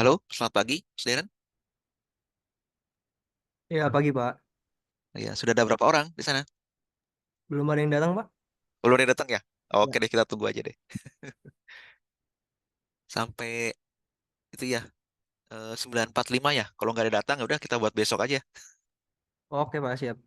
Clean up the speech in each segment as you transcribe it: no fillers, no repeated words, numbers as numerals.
Halo, selamat pagi, Mas Deren. Ya, pagi, Pak. Ya, sudah ada berapa orang di sana? Belum ada yang datang, Pak? Belum ada yang datang ya? Oke Ya. deh, kita tunggu aja deh. Sampai itu ya, 9.45 ya. Kalau nggak ada datang, ya udah kita buat besok aja. Oke, Pak, siap.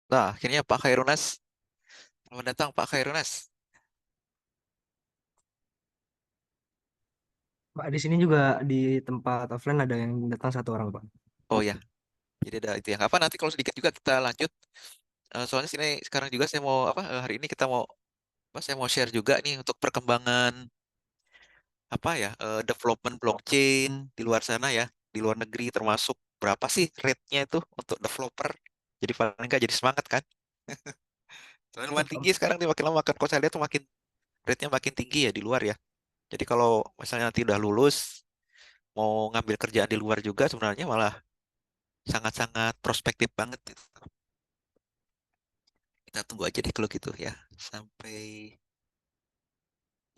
Nah, akhirnya Pak Khairunas, selamat datang Pak Khairunas. Pak, di sini juga di tempat offline ada yang datang satu orang, Pak. Oh ya, jadi ada itu ya. Apa nanti kalau sedikit juga kita lanjut. Soalnya sini sekarang juga saya mau apa hari ini kita mau apa saya mau share juga nih untuk perkembangan apa ya development blockchain di luar sana ya, di luar negeri termasuk berapa sih rate-nya itu untuk developer. Jadi paling nggak jadi semangat kan. Soalnya lumayan tinggi sekarang nih makin lama kan kalau saya lihat tuh makin rate-nya makin tinggi ya di luar ya. Jadi kalau misalnya nanti udah lulus mau ngambil kerjaan di luar juga sebenarnya malah sangat-sangat prospektif banget gitu. Kita tunggu aja deh kalau gitu ya. Sampai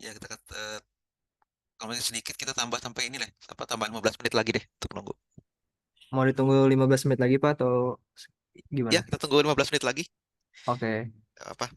ya kita kata kalau masih sedikit kita tambah sampai ini deh. Apa tambah 15 menit lagi deh untuk nunggu. Mau ditunggu 15 menit lagi, Pak, atau Ya, gimana? kita tunggu 15 menit lagi. Oke. Apa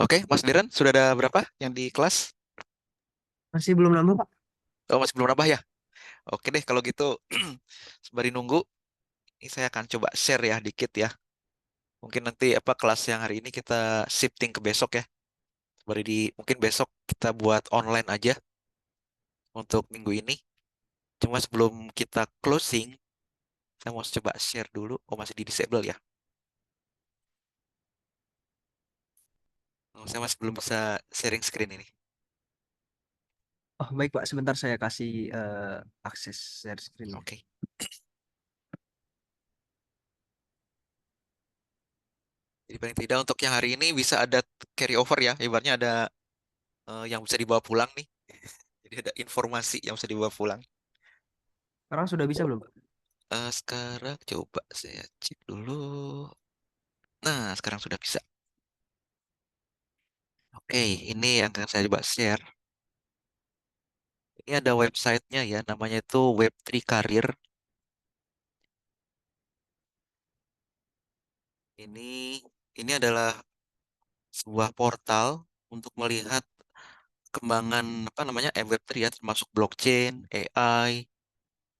Oke, Mas Diren, sudah ada berapa yang di kelas? Masih belum nambah, Pak. Oh, masih belum nambah ya? Oke deh, kalau gitu sembari nunggu, ini saya akan coba share ya dikit ya. Mungkin nanti apa kelas yang hari ini kita shifting ke besok ya. Mungkin besok kita buat online aja untuk minggu ini. Cuma sebelum kita closing, saya mau coba share dulu. Oh, masih di disable ya. Oh, saya masih belum bisa sharing screen ini. Oh, baik, Pak. Sebentar saya kasih akses share screen-nya. Oke. Jadi paling tidak untuk yang hari ini bisa ada carry over ya. Ibaratnya ada yang bisa dibawa pulang nih. Jadi ada informasi yang bisa dibawa pulang. Sekarang sudah bisa belum, Pak? Sekarang coba saya cek dulu. Nah, sekarang sudah bisa. Oke, ini yang akan saya coba share. Ini ada websitenya ya, namanya itu Web3 Career. Ini ini adalah sebuah portal untuk melihat kembangan apa namanya Web3 ya, termasuk blockchain, AI,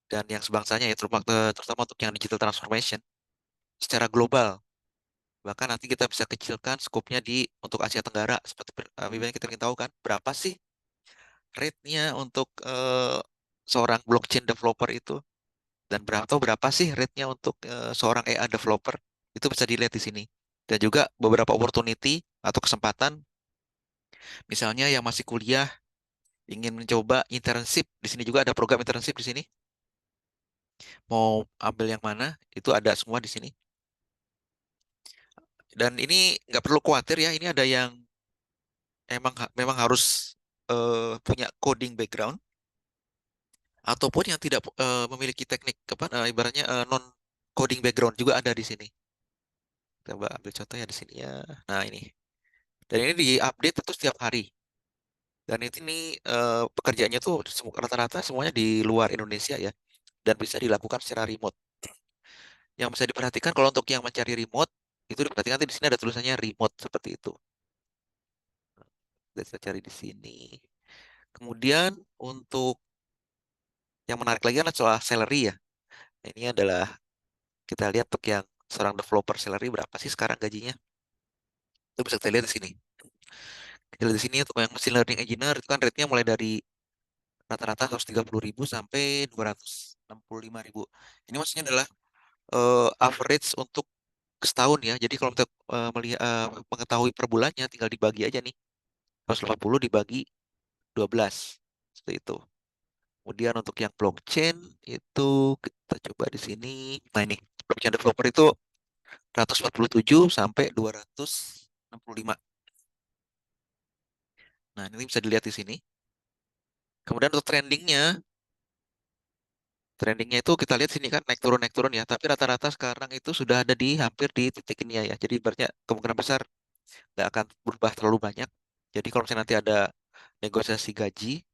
dan yang sebangsanya ya, terutama untuk yang digital transformation secara global. Bahkan nanti kita bisa kecilkan skopnya di untuk Asia Tenggara seperti yang kita ingin tahu kan berapa sih rate-nya untuk seorang blockchain developer itu dan berapa sih rate-nya untuk seorang AI developer itu bisa dilihat di sini. Dan juga beberapa opportunity atau kesempatan misalnya yang masih kuliah ingin mencoba internship di sini juga ada program internship di sini. Mau ambil yang mana itu ada semua di sini. Dan ini nggak perlu khawatir ya, ini ada yang memang harus punya coding background ataupun yang tidak memiliki teknik apa ibaratnya non coding background juga ada di sini. Coba ambil contohnya di sini ya. Nah, ini. Dan ini diupdate itu setiap hari. Dan ini pekerjaannya tuh rata-rata semuanya di luar Indonesia ya dan bisa dilakukan secara remote. Yang bisa diperhatikan kalau untuk yang mencari remote itu diperhatikan nanti di sini ada tulisannya remote seperti itu. Kita cari di sini. Kemudian untuk yang menarik lagi adalah soal salary ya. Nah, ini adalah kita lihat untuk yang seorang developer salary berapa sih sekarang gajinya. Itu bisa kita lihat di sini. Kita lihat di sini untuk yang machine learning engineer itu kan rate-nya mulai dari rata-rata 130.000 sampai 265.000. Ini maksudnya adalah average untuk setahun ya. Jadi kalau kita melihat mengetahui per bulannya tinggal dibagi aja nih. 180 dibagi 12. Seperti itu. Kemudian untuk yang blockchain itu kita coba di sini. Nah, ini blockchain developer itu 147 sampai 265. Nah, ini bisa dilihat di sini. Kemudian untuk trendingnya itu kita lihat sini kan naik turun ya. Tapi rata-rata sekarang itu sudah ada di hampir di titik ini ya. Jadi ibaratnya kemungkinan besar nggak akan berubah terlalu banyak. Jadi kalau misalnya nanti ada negosiasi gaji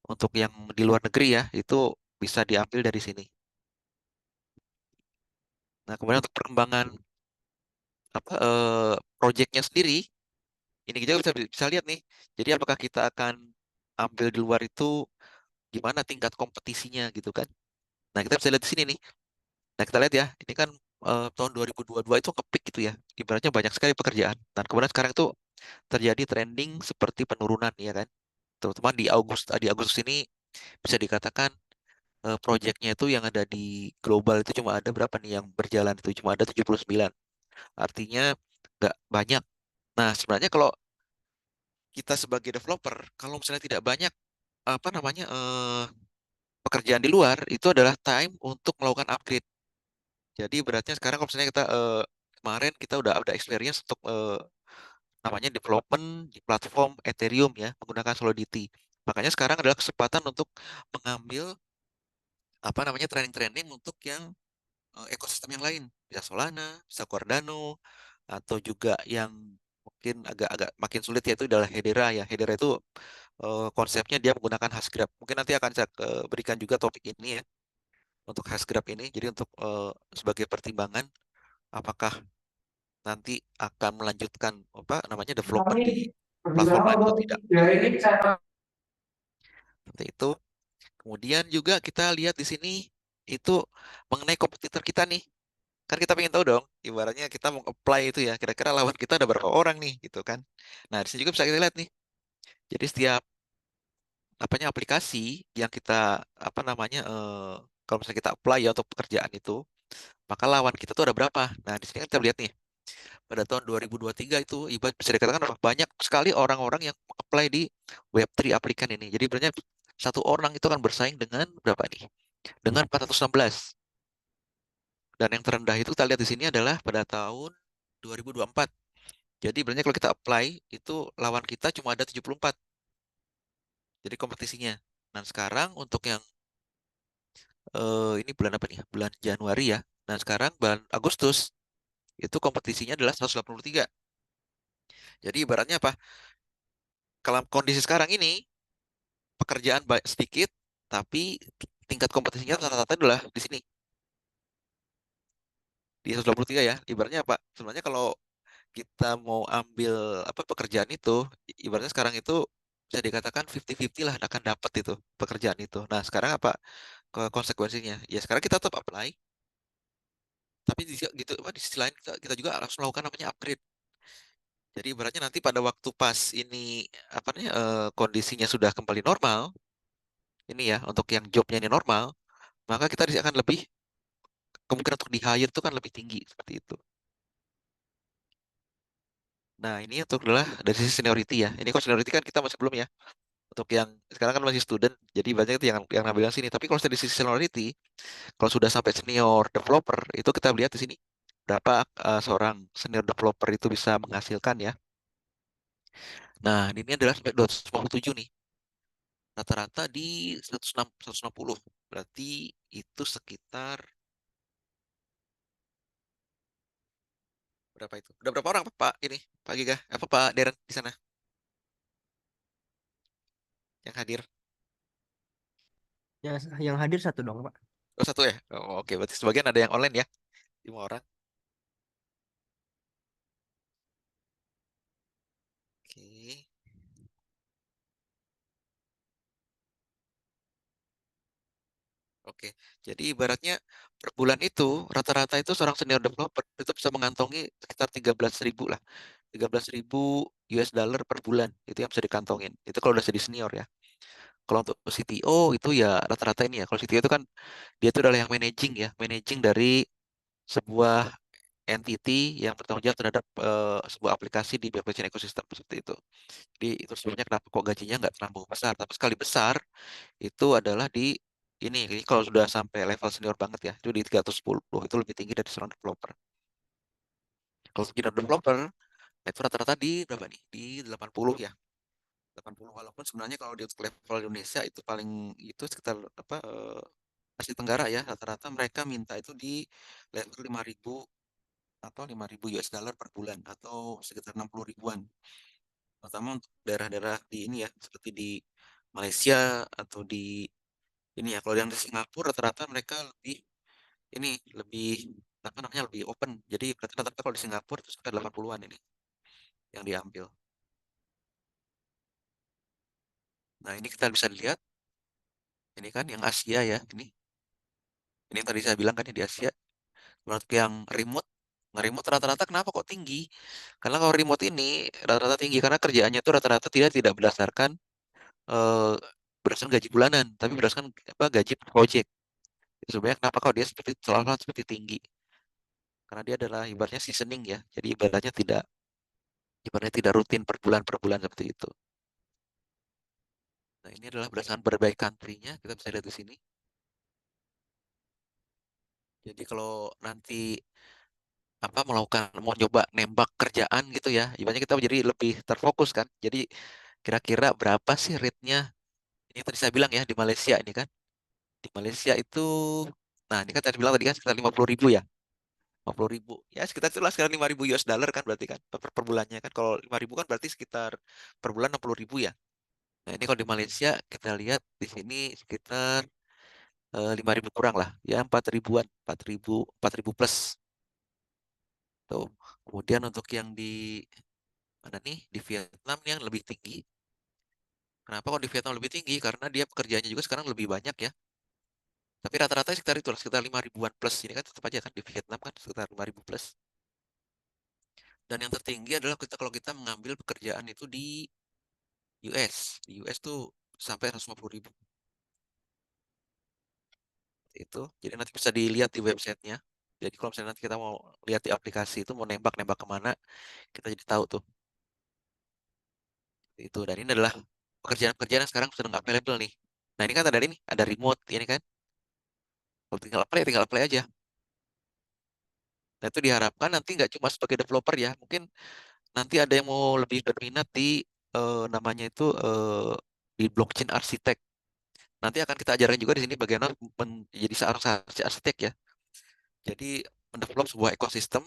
untuk yang di luar negeri ya, itu bisa diambil dari sini. Nah, kemudian untuk perkembangan apa proyeknya sendiri, ini kita bisa lihat nih. Jadi apakah kita akan ambil di luar itu gimana tingkat kompetisinya gitu kan? Nah, kita bisa lihat di sini nih. Nah, kita lihat ya, ini kan tahun 2022 itu nge-peak gitu ya. Ibaratnya banyak sekali pekerjaan. Dan kemudian sekarang itu terjadi trending seperti penurunan ya kan. Terutama di Agustus ini bisa dikatakan proyeknya itu yang ada di global itu cuma ada berapa nih yang berjalan itu cuma ada 79. Artinya nggak banyak. Nah, sebenarnya kalau kita sebagai developer, kalau misalnya tidak banyak apa namanya pekerjaan di luar, itu adalah time untuk melakukan upgrade. Jadi beratnya sekarang kalau misalnya kita kemarin kita udah ada experience untuk namanya development di platform Ethereum ya menggunakan Solidity. Makanya sekarang adalah kesempatan untuk mengambil apa namanya training-training untuk yang ekosistem yang lain. Bisa Solana, bisa Cardano, atau juga yang mungkin agak-agak makin sulit yaitu adalah Hedera ya. Hedera itu konsepnya dia menggunakan Hashgraph. Mungkin nanti akan saya berikan juga topik ini ya untuk Hashgraph ini. Jadi untuk sebagai pertimbangan apakah nanti akan melanjutkan apa namanya developer di platform lain atau tidak. Seperti itu. Kemudian juga kita lihat di sini itu mengenai kompetitor kita nih. Kan kita pengen tahu dong, ibaratnya kita mau apply itu ya, kira-kira lawan kita ada berapa orang nih gitu kan. Nah, di sini juga bisa kita lihat nih. Jadi setiap apanya aplikasi yang kita apa namanya kalau misalnya kita apply ya untuk pekerjaan itu, maka lawan kita tuh ada berapa. Nah, di sini kan kita lihat nih, pada tahun 2023 itu ibarat bisa dikatakan banyak sekali orang-orang yang apply di Web3 aplikan ini. Jadi sebenarnya satu orang itu akan bersaing dengan berapa nih? Dengan 416. Dan yang terendah itu kita lihat di sini adalah pada tahun 2024. Jadi sebenarnya kalau kita apply itu lawan kita cuma ada 74. Jadi kompetisinya. Nah, sekarang untuk yang ini bulan apa nih? Bulan Januari ya. Nah, sekarang bulan Agustus itu kompetisinya adalah 183. Jadi ibaratnya apa? Kalau kondisi sekarang ini pekerjaan sedikit, tapi tingkat kompetisinya rata-rata adalah di sini di 123 ya. Ibaratnya apa? Sebenarnya kalau kita mau ambil apa pekerjaan itu, ibaratnya sekarang itu bisa dikatakan 50-50 lah akan dapat itu pekerjaan itu. Nah, sekarang apa konsekuensinya? Ya sekarang kita tetap apply, tapi gitu apa di sisi lain kita juga harus melakukan namanya upgrade. Jadi ibaratnya nanti pada waktu pas ini apa nih kondisinya sudah kembali normal, ini ya untuk yang jobnya ini normal, maka kita akan lebih kemungkinan untuk di hire itu kan lebih tinggi seperti itu. Nah, ini untuk adalah dari sisi seniority ya. Ini kalau seniority kan kita masih belum ya. Untuk yang sekarang kan masih student, jadi banyak itu yang ngambil yang sini. Tapi kalau dari sisi seniority, kalau sudah sampai senior developer, itu kita lihat di sini berapa seorang senior developer itu bisa menghasilkan ya. Nah, ini adalah sampai 257 nih. Rata-rata di 106, 160. Berarti itu sekitar berapa itu? Udah berapa orang Pak ini? Pak Giga? Apa Pak Deren di sana yang hadir? Yang hadir satu dong, Pak. Oh, satu ya? Oh, oke, berarti sebagian ada yang online ya? 5 orang. Oke. Oke, jadi ibaratnya per bulan itu rata-rata itu seorang senior developer itu bisa mengantongi sekitar 13.000 lah, 13.000 US dollar per bulan itu yang bisa dikantongin. Itu kalau udah jadi senior ya. Kalau untuk CTO itu ya rata-rata ini ya. Kalau CTO itu kan dia itu adalah yang managing ya, managing dari sebuah entity yang bertanggung jawab terhadap sebuah aplikasi di blockchain ecosystem seperti itu. Jadi itu sebenarnya kenapa kok gajinya nggak terlalu besar, tapi sekali besar itu adalah di ini kalau sudah sampai level senior banget ya, itu di 310 itu lebih tinggi dari seorang developer. Kalau senior developer itu rata-rata di berapa nih? Di 80 ya. 80 walaupun sebenarnya kalau di level Indonesia itu paling itu sekitar apa Asia Tenggara ya, rata-rata mereka minta itu di level 5.000 atau 5.000 US dollar per bulan atau sekitar 60 ribuan. Terutama untuk daerah-daerah di ini ya, seperti di Malaysia atau di ini ya, kalau yang di Singapura rata-rata mereka lebih ini lebih apa namanya lebih open. Jadi rata-rata kalau di Singapura itu sekitar 80-an ini yang diambil. Nah, ini kita bisa lihat ini kan yang Asia ya, ini yang tadi saya bilang kan yang di Asia. Menurut yang remote, remote rata-rata kenapa kok tinggi? Karena kalau remote ini rata-rata tinggi karena kerjaannya itu rata-rata tidak berdasarkan eh, berdasarkan gaji bulanan, tapi berdasarkan apa gaji per project. Itu sebenarnya kenapa kok dia seperti selalu seperti tinggi? Karena dia adalah ibaratnya seasoning ya. Jadi ibaratnya tidak rutin per bulan seperti itu. Nah, ini adalah berdasarkan berbagai country-nya, kita bisa lihat di sini. Jadi kalau nanti apa melakukan mau coba nembak kerjaan gitu ya, ibaratnya kita jadi lebih terfokus kan. Jadi kira-kira berapa sih rate-nya? Ini tadi saya bilang ya di Malaysia ini kan. Di Malaysia itu, nah ini kan tadi bilang tadi kan sekitar 50.000 ya. 50.000. Ya sekitar itulah sekitar 5.000 US dollar kan berarti kan per bulannya kan. Kalau 5.000 kan berarti sekitar per bulan 60.000 ya. Nah ini kalau di Malaysia kita lihat di sini sekitar 5.000 kurang lah. Ya 4 ribuan, 4.000 plus Tuh. Kemudian untuk yang di mana nih di Vietnam nih yang lebih tinggi. Kenapa kok di Vietnam lebih tinggi? Karena dia pekerjaannya juga sekarang lebih banyak ya. Tapi rata-rata sekitar itu lah, sekitar 5 ribuan plus. Ini kan tetap aja kan di Vietnam kan sekitar 5 ribu plus. Dan yang tertinggi adalah kita kalau kita mengambil pekerjaan itu di US. Di US tuh sampai 150 ribu itu. Jadi nanti bisa dilihat di websitenya. Jadi kalau misalnya nanti kita mau lihat di aplikasi itu mau nembak-nembak kemana, kita jadi tahu tuh. Itu dan ini adalah pekerjaan-pekerjaan yang sekarang sedang available nih. Nah ini kan ada ini, ada remote ini kan. Kalau tinggal apply aja. Nah itu diharapkan nanti nggak cuma sebagai developer ya, mungkin nanti ada yang mau lebih berminat di namanya itu di blockchain arsitek. Nanti akan kita ajarkan juga di sini bagaimana menjadi seorang arsitek ya. Jadi mendevelop sebuah ekosistem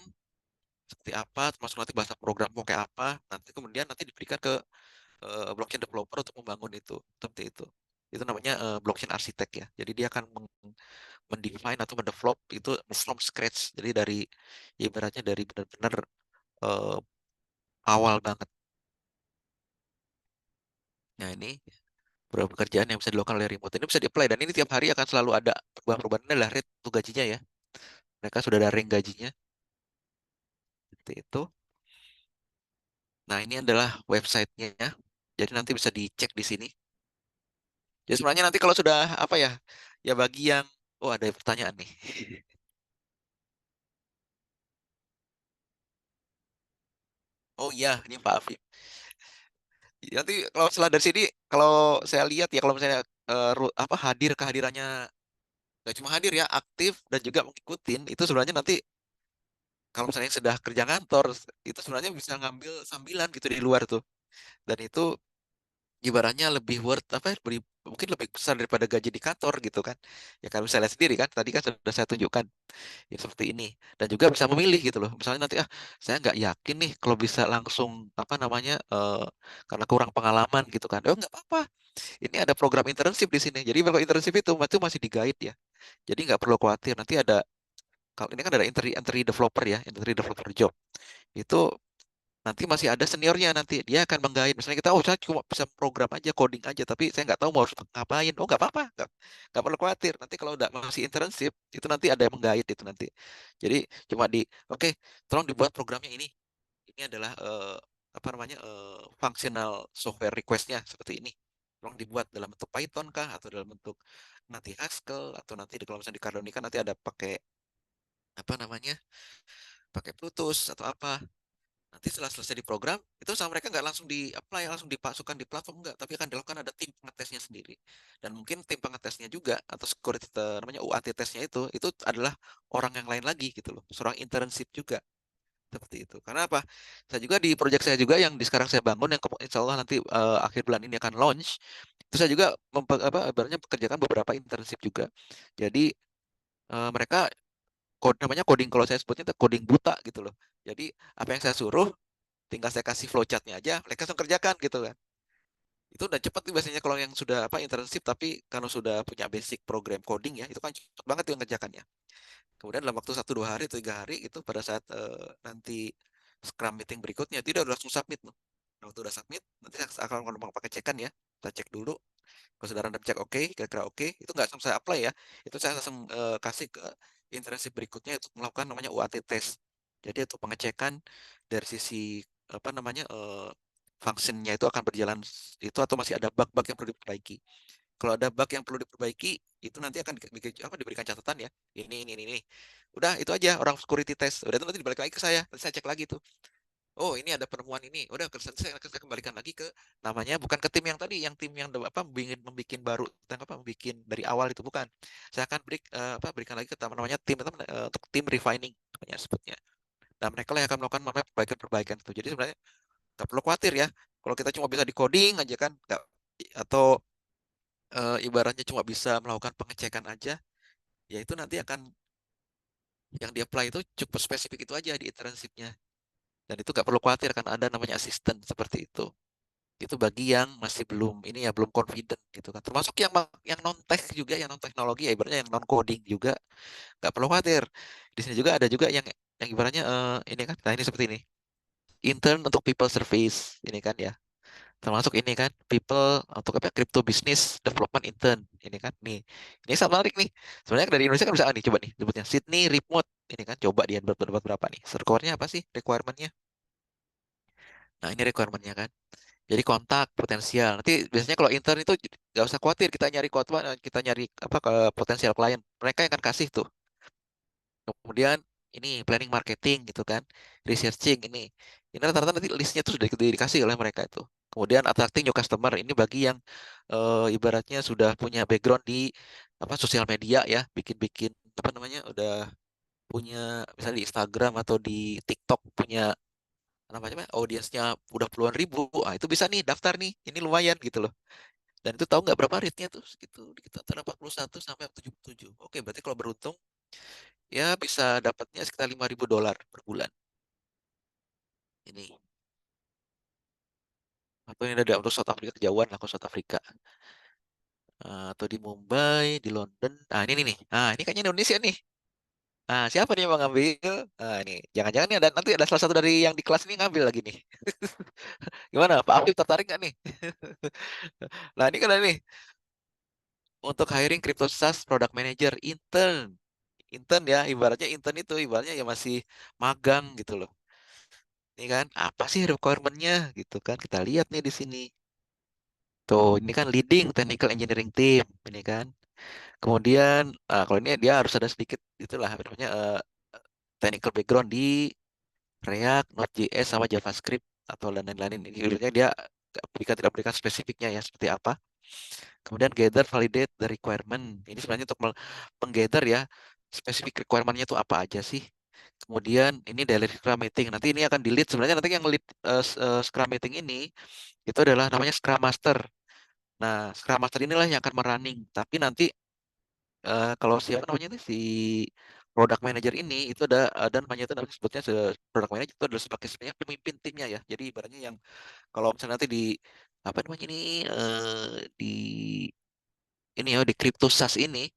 seperti apa, termasuk nanti bahasa program mau kayak apa, nanti kemudian nanti diberikan ke blockchain developer untuk membangun itu, seperti itu. Itu namanya blockchain arsitek ya. Jadi dia akan mendefine atau mendevelop itu from scratch. Jadi dari ibaratnya dari benar-benar eh, awal banget. Nah ini beberapa pekerjaan yang bisa dilakukan oleh remote ini bisa di-apply dan ini tiap hari akan selalu ada perubahan-perubahan. Ini adalah rate untuk gajinya ya. Mereka sudah ada rank gajinya seperti itu. Nah ini adalah websitenya. Jadi nanti bisa dicek di sini. Jadi sebenarnya nanti kalau sudah apa ya, ya bagi yang, oh ada pertanyaan nih. Oh iya, ini Pak Afif. Nanti kalau setelah dari sini, kalau saya lihat ya, kalau misalnya apa kehadirannya nggak cuma hadir ya, aktif dan juga mengikutin, itu sebenarnya nanti kalau misalnya sudah kerja kantor, itu sebenarnya bisa ngambil sambilan gitu di luar tuh. Dan itu ibaratnya lebih worth apa ya, mungkin lebih besar daripada gaji di kantor gitu kan. Ya kalau misalnya sendiri kan, tadi kan sudah saya tunjukkan ya seperti ini. Dan juga bisa memilih gitu loh. Misalnya nanti saya nggak yakin nih kalau bisa langsung apa namanya karena kurang pengalaman gitu kan. Oh nggak apa-apa. Ini ada program internship di sini. Jadi program internship itu masih di guide ya. Jadi nggak perlu khawatir. Nanti ada kalau ini kan ada entry entry developer ya, entry developer job. Itu nanti masih ada seniornya nanti dia akan menggait. Misalnya kita, oh saya cuma bisa program aja, coding aja, tapi saya nggak tahu mau harus ngapain. Oh nggak apa-apa, nggak perlu khawatir. Nanti kalau udah masih internship, itu nanti ada yang menggait itu nanti. Jadi cuma oke, tolong dibuat programnya ini. Ini adalah apa namanya functional software requestnya seperti ini. Tolong dibuat dalam bentuk Python kah atau dalam bentuk nanti Haskell atau nanti kalau misalnya di Cardano nanti ada pakai apa namanya pakai Plutus atau apa. Nanti setelah selesai diprogram, itu sama mereka nggak langsung di-apply, langsung dipasukkan di platform, nggak. Tapi akan dilakukan ada tim pengetesnya sendiri. Dan mungkin tim pengetesnya juga, atau security namanya UAT tesnya itu adalah orang yang lain lagi gitu loh. Seorang internship juga. Seperti itu. Karena apa? Saya juga di project saya juga yang di sekarang saya bangun, yang insya Allah nanti akhir bulan ini akan launch, itu saya juga ibaratnya pekerjakan beberapa internship juga. Jadi mereka namanya coding kalau saya sebutnya itu coding buta gitu loh. Jadi apa yang saya suruh tinggal saya kasih flowchartnya aja mereka langsung kerjakan gitu kan. Itu udah cepet tuh biasanya kalau yang sudah apa internship tapi kalau sudah punya basic program coding ya itu kan cepet banget tuh yang ngerjakannya. Kemudian dalam waktu 1 2 hari atau 3 hari itu pada saat nanti scrum meeting berikutnya tidak udah langsung submit tuh. Nah, waktu udah submit nanti saya akan ngomong pakai cekan ya, kita cek dulu kalau saudara udah cek oke, kira-kira oke, itu nggak langsung saya apply ya, itu saya langsung kasih ke internship berikutnya untuk melakukan namanya UAT test. Jadi itu pengecekan dari sisi apa namanya functionnya itu akan berjalan itu atau masih ada bug-bug yang perlu diperbaiki. Kalau ada bug yang perlu diperbaiki, itu nanti akan diberikan catatan ya. Ini. Udah itu aja orang security test. Udah itu nanti dibalik lagi ke saya. Nanti saya cek lagi tuh. Oh ini ada penemuan ini. Udah saya kembalikan lagi ke namanya bukan ke tim yang tadi, yang tim yang apa membikin baru tentang apa membikin dari awal itu bukan. Saya akan berikan lagi ke namanya tim itu untuk tim refining namanya sebutnya. Nah mereka lah yang akan melakukan namanya perbaikan-perbaikan itu. Jadi sebenarnya nggak perlu khawatir ya. Kalau kita cuma bisa di coding aja kan, nggak atau ibaratnya cuma bisa melakukan pengecekan aja, ya itu nanti akan yang di apply itu cukup spesifik itu aja di internshipnya. Dan itu nggak perlu khawatir kan ada namanya asisten seperti itu. Itu bagi yang masih belum ini ya belum confident gitu kan. Termasuk yang non tech juga, yang non teknologi, ya ibaratnya yang non coding juga nggak perlu khawatir. Di sini juga ada juga yang yang ibaratnya ini kan, nah ini seperti ini. Intern untuk people service ini kan ya. Termasuk ini kan people untuk apa crypto business development intern ini kan nih. Ini sangat menarik nih. Sebenarnya dari Indonesia kan bisa nih coba nih sebutnya Sydney remote ini kan coba dia dapat berapa nih? Skornya apa sih requirementnya? Nah ini requirementnya kan. Jadi kontak potensial. Nanti biasanya kalau intern itu nggak usah khawatir kita nyari apa ke potensial klien. Mereka yang akan kasih tuh. Kemudian ini planning marketing gitu kan, researching ini rata-rata nanti listnya tuh sudah dikasih oleh mereka itu. Kemudian attracting new customer ini bagi yang ibaratnya sudah punya background di apa sosial media ya, bikin-bikin apa namanya udah punya misalnya di Instagram atau di TikTok punya apa namanya audiensnya udah puluhan ribu, itu bisa nih daftar nih, ini lumayan gitu loh. Dan itu tahu nggak berapa rate-nya tuh segitu kita antara 41 sampai 77. Oke, berarti kalau beruntung ya bisa dapatnya sekitar $5.000 per bulan ini. Atau ini ada untuk South Africa kejauhan lah, ke South Africa. Atau di Mumbai, di London. Nah ini nih. Nah ini kayaknya Indonesia nih. Nah siapa nih yang mau ngambil? Nah ini jangan-jangan nih ada nanti ada salah satu dari yang di kelas ini ngambil lagi nih. Gimana Pak Afif tertarik nggak nih? Nah ini kan ada nih untuk hiring crypto SaaS product manager intern. Intern ya ibaratnya intern itu ibaratnya ya masih magang gitu loh. Ini kan apa sih requirement-nya gitu kan kita lihat nih di sini. Tuh, ini kan leading technical engineering team, ini kan. Kemudian, kalau ini dia harus ada sedikit itulah apa namanya technical background di React, Node.js sama JavaScript atau dan lain-lain. Ini sebenarnya dia tidak berikan spesifiknya ya seperti apa. Kemudian gather, validate the requirement. Ini sebenarnya untuk menggather ya spesifik requirement-nya itu apa aja sih. Kemudian ini daily Scrum meeting. Nanti ini akan di lead. Sebenarnya nanti yang lead Scrum meeting ini itu adalah namanya Scrum Master. Nah, Scrum Master inilah yang akan merunning. Tapi nanti kalau siapa namanya itu si product manager ini itu ada namanya itu namanya sebutnya product manager itu adalah sebenarnya pemimpin timnya ya. Jadi ibaratnya yang kalau misalnya nanti di apa namanya ini di ini ya di crypto SaaS ini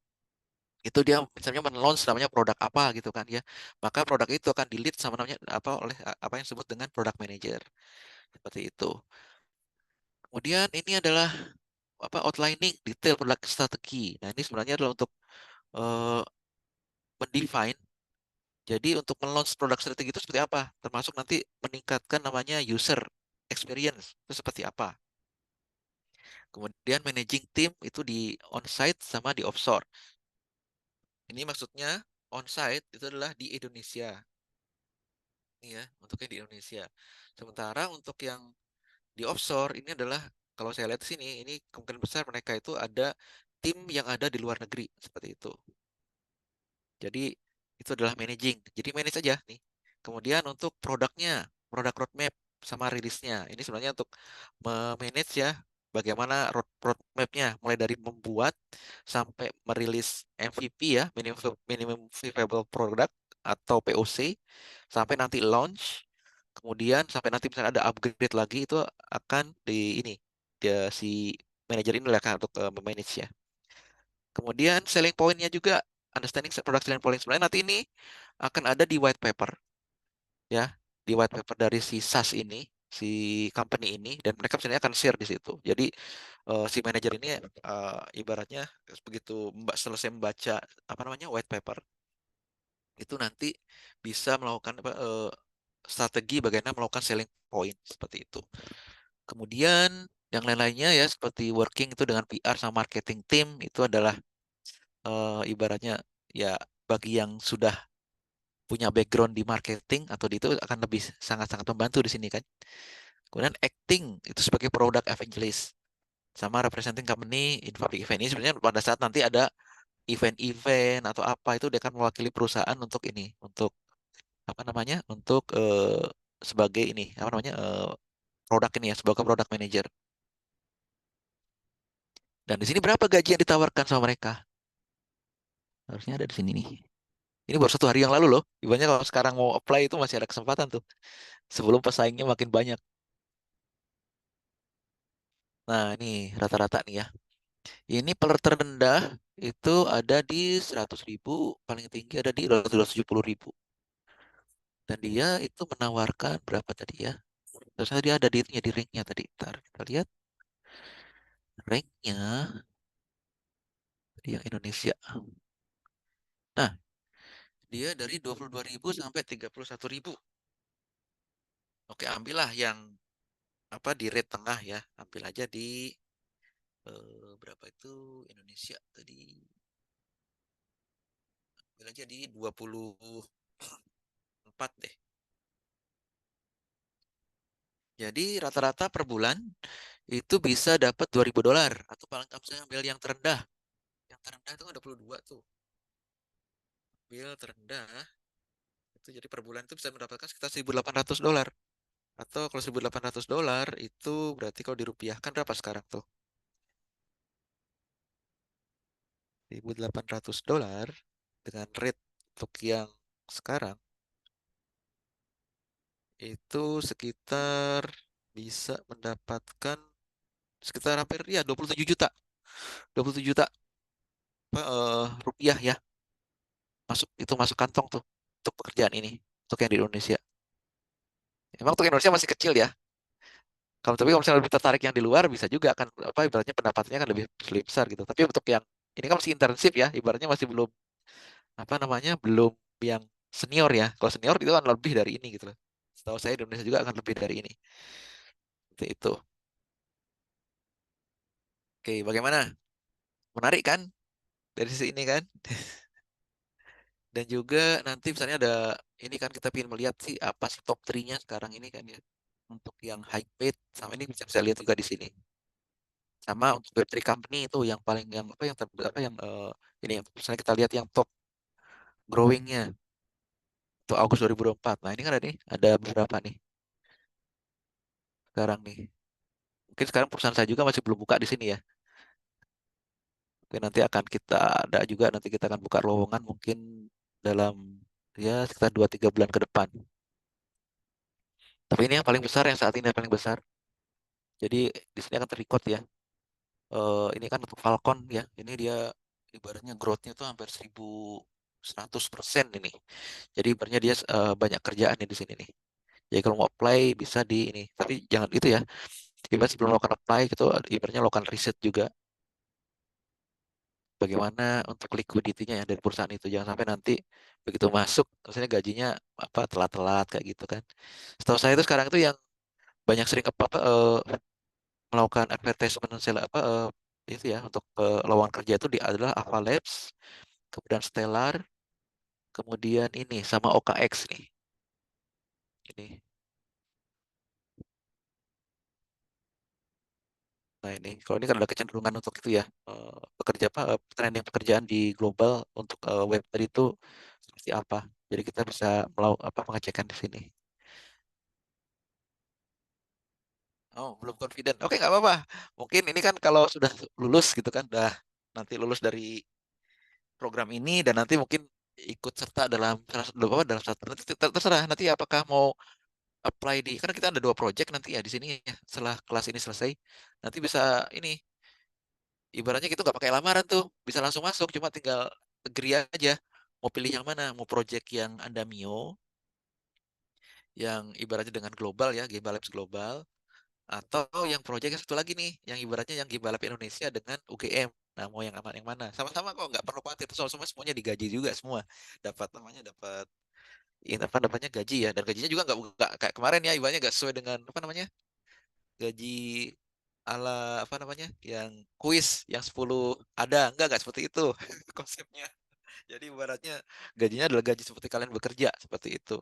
itu dia misalnya men-launch namanya produk apa gitu kan ya. Maka produk itu akan di-lead sama namanya apa oleh apa yang disebut dengan product manager. Seperti itu. Kemudian ini adalah apa outlining detail produk strategi. Nah, ini sebenarnya adalah untuk eh, mendefine. Jadi untuk meluncur produk strategi itu seperti apa? Termasuk nanti meningkatkan namanya user experience itu seperti apa? Kemudian managing team itu di on-site sama di offshore. Ini maksudnya on-site itu adalah di Indonesia. Ini ya, untuknya di Indonesia. Sementara untuk yang di offshore ini adalah kalau saya lihat di sini, ini kemungkinan besar mereka itu ada tim yang ada di luar negeri seperti itu. Jadi itu adalah managing. Jadi manage aja nih. Kemudian untuk produknya, produk roadmap sama rilisnya. Ini sebenarnya untuk manage ya bagaimana roadmapnya mulai dari membuat sampai merilis MVP ya, minimum viable product atau POC sampai nanti launch. Kemudian sampai nanti misalnya ada upgrade lagi itu akan di ini dia si manajer ini lah kan untuk memanage ya. Kemudian selling point-nya juga understanding product selling point sebenarnya nanti ini akan ada di white paper ya, di white paper dari si SaaS ini, si company ini dan mereka sebenarnya akan share di situ. Jadi si manajer ini ibaratnya begitu Mbak selesai membaca apa namanya white paper itu nanti bisa melakukan apa, strategi bagaimana melakukan selling point seperti itu. Kemudian yang lain-lainnya ya seperti working itu dengan PR sama marketing team itu adalah ibaratnya ya bagi yang sudah punya background di marketing atau di itu akan lebih sangat-sangat membantu di sini kan. Kemudian acting itu sebagai product evangelist sama representing company in public event ini sebenarnya pada saat nanti ada event-event atau apa itu dia akan mewakili perusahaan untuk ini untuk apa namanya untuk sebagai ini apa namanya produk ini ya sebagai product manager. Dan di sini berapa gaji yang ditawarkan sama mereka? Harusnya ada di sini nih. Ini baru 1 hari yang lalu loh. Ibaratnya kalau sekarang mau apply itu masih ada kesempatan tuh. Sebelum pesaingnya makin banyak. Nah, ini rata-rata nih ya. Ini per terendah itu ada di 100.000, paling tinggi ada di 270.000. Dan dia itu menawarkan berapa tadi ya? Terus dia ada di ininya, di ringnya tadi. Ntar kita lihat ringnya di yang Indonesia. Nah, dia dari 22.000 sampai 31.000. Oke, ambillah yang apa di rate tengah ya. Ambil aja di berapa itu Indonesia tadi? Ambil aja di 24 deh. Jadi rata-rata per bulan itu bisa dapat 2.000 dolar atau paling saya ambil yang terendah. Yang terendah itu kan 22 tuh. Ambil terendah itu jadi per bulan itu bisa mendapatkan sekitar 1.800 dolar. Atau kalau 1.800 dolar itu berarti kalau dirupiahkan berapa sekarang tuh? 1.800 dolar dengan rate untuk yang sekarang itu sekitar bisa mendapatkan sekitar hampir ya 27 juta. 27 juta rupiah ya. Masuk itu masuk kantong tuh untuk pekerjaan ini untuk yang di Indonesia. Emang untuk Indonesia masih kecil ya. Kalau tapi kalau misalnya lebih tertarik yang di luar bisa juga kan apa ibaratnya pendapatannya kan lebih besar gitu. Tapi untuk yang ini kan masih internship ya, ibaratnya masih belum apa namanya belum yang senior ya. Kalau senior itu kan lebih dari ini gitu loh. Setahu saya di Indonesia juga akan lebih dari ini. Seperti itu. Oke, bagaimana? Menarik kan dari sisi ini kan? Dan juga nanti misalnya ada ini kan kita ingin melihat sih apa sih top 3-nya sekarang ini kan ya. Untuk yang high paid sama ini bisa bisa lihat juga di sini. Sama untuk Web3 company itu yang paling yang apa yang apa yang ini yang misalnya kita lihat yang top growing-nya untuk Agustus 2024. Nah, ini kan ada beberapa nih sekarang nih. Mungkin sekarang perusahaan saya juga masih belum buka di sini ya. Mungkin nanti akan kita ada juga nanti kita akan buka lowongan mungkin dalam ya sekitar 2-3 bulan ke depan. Tapi ini yang paling besar yang saat ini yang paling besar. Jadi di sini akan terrecord ya. Ini kan untuk Falcon ya. Ini dia ibaratnya growth-nya tuh hampir 1.100% ini. Jadi ibaratnya dia banyak kerjaan nih di sini nih. Jadi kalau mau apply bisa di ini. Tapi jangan itu ya. Ibarat sebelum melakukan apply gitu ibaratnya lakukan riset juga bagaimana untuk liquidity-nya ya dari perusahaan itu. Jangan sampai nanti begitu masuk misalnya gajinya apa telat-telat kayak gitu kan. Setahu saya itu sekarang itu yang banyak sering apa melakukan advertisement apa itu ya untuk lowongan kerja itu adalah Ava Labs, kemudian Stellar, kemudian ini sama OKX nih. Ini. Nah ini, kalau ini kan ada kecenderungan untuk itu ya, pekerja apa, trending pekerjaan di global untuk web tadi itu seperti apa. Jadi kita bisa apa pengecekan di sini. Oh, belum confident. Oke, nggak apa-apa. Mungkin ini kan kalau sudah lulus gitu kan, udah nanti lulus dari program ini dan nanti mungkin ikut serta dalam apa dalam satu nanti terserah nanti apakah mau apply di karena kita ada 2 project nanti ya di sini ya setelah kelas ini selesai nanti bisa ini ibaratnya kita nggak pakai lamaran tuh bisa langsung masuk cuma tinggal agree aja mau pilih yang mana mau project yang Andamio yang ibaratnya dengan global ya Gimbal Labs global atau yang project yang satu lagi nih yang ibaratnya yang Gimbal Lab Indonesia dengan UGM. Nah mau yang aman yang mana sama-sama kok nggak perlu khawatir soal semua semuanya digaji juga semua dapat namanya dapat ini apa namanya gaji ya dan gajinya juga nggak kayak kemarin ya ibaratnya nggak sesuai dengan apa namanya gaji ala apa namanya yang kuis yang 10 ada nggak seperti itu konsepnya. Jadi ibaratnya gajinya adalah gaji seperti kalian bekerja, seperti itu.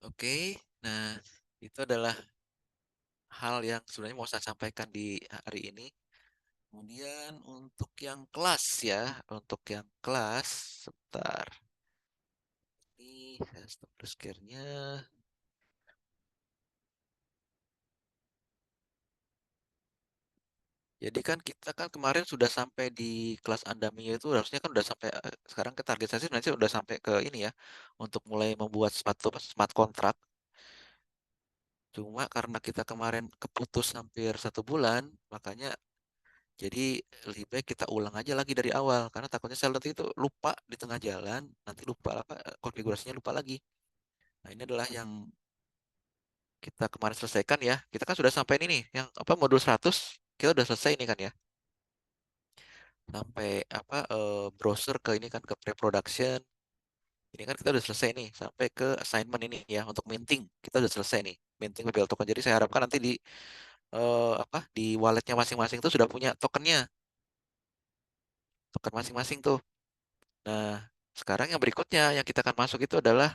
Oke, nah itu adalah hal yang sebenarnya mau saya sampaikan di hari ini. Kemudian untuk yang kelas ya, untuk yang kelas, sebentar. Ini saya stop share-nya. Jadi kan kita kan kemarin sudah sampai di kelas Andamio itu harusnya kan udah sampai sekarang ke target saya sih sebenarnya udah sampai ke ini ya untuk mulai membuat smart contract. Cuma karena kita kemarin keputus hampir 1 bulan, makanya Jadi lebih baik kita ulang aja lagi dari awal karena takutnya seller itu lupa di tengah jalan, nanti lupa apa konfigurasinya lupa lagi. Nah, ini adalah yang kita kemarin selesaikan ya. Kita kan sudah sampai ini nih, yang apa modul 100 kita udah selesai ini kan ya. Sampai apa browser ke ini kan ke pre-production. Ini kan kita udah selesai nih sampai ke assignment ini ya untuk minting. Kita udah selesai nih minting BBL token. Jadi saya harapkan nanti di apa di walletnya masing-masing tuh sudah punya tokennya, token masing-masing tuh. Nah, sekarang yang berikutnya yang kita akan masuk itu adalah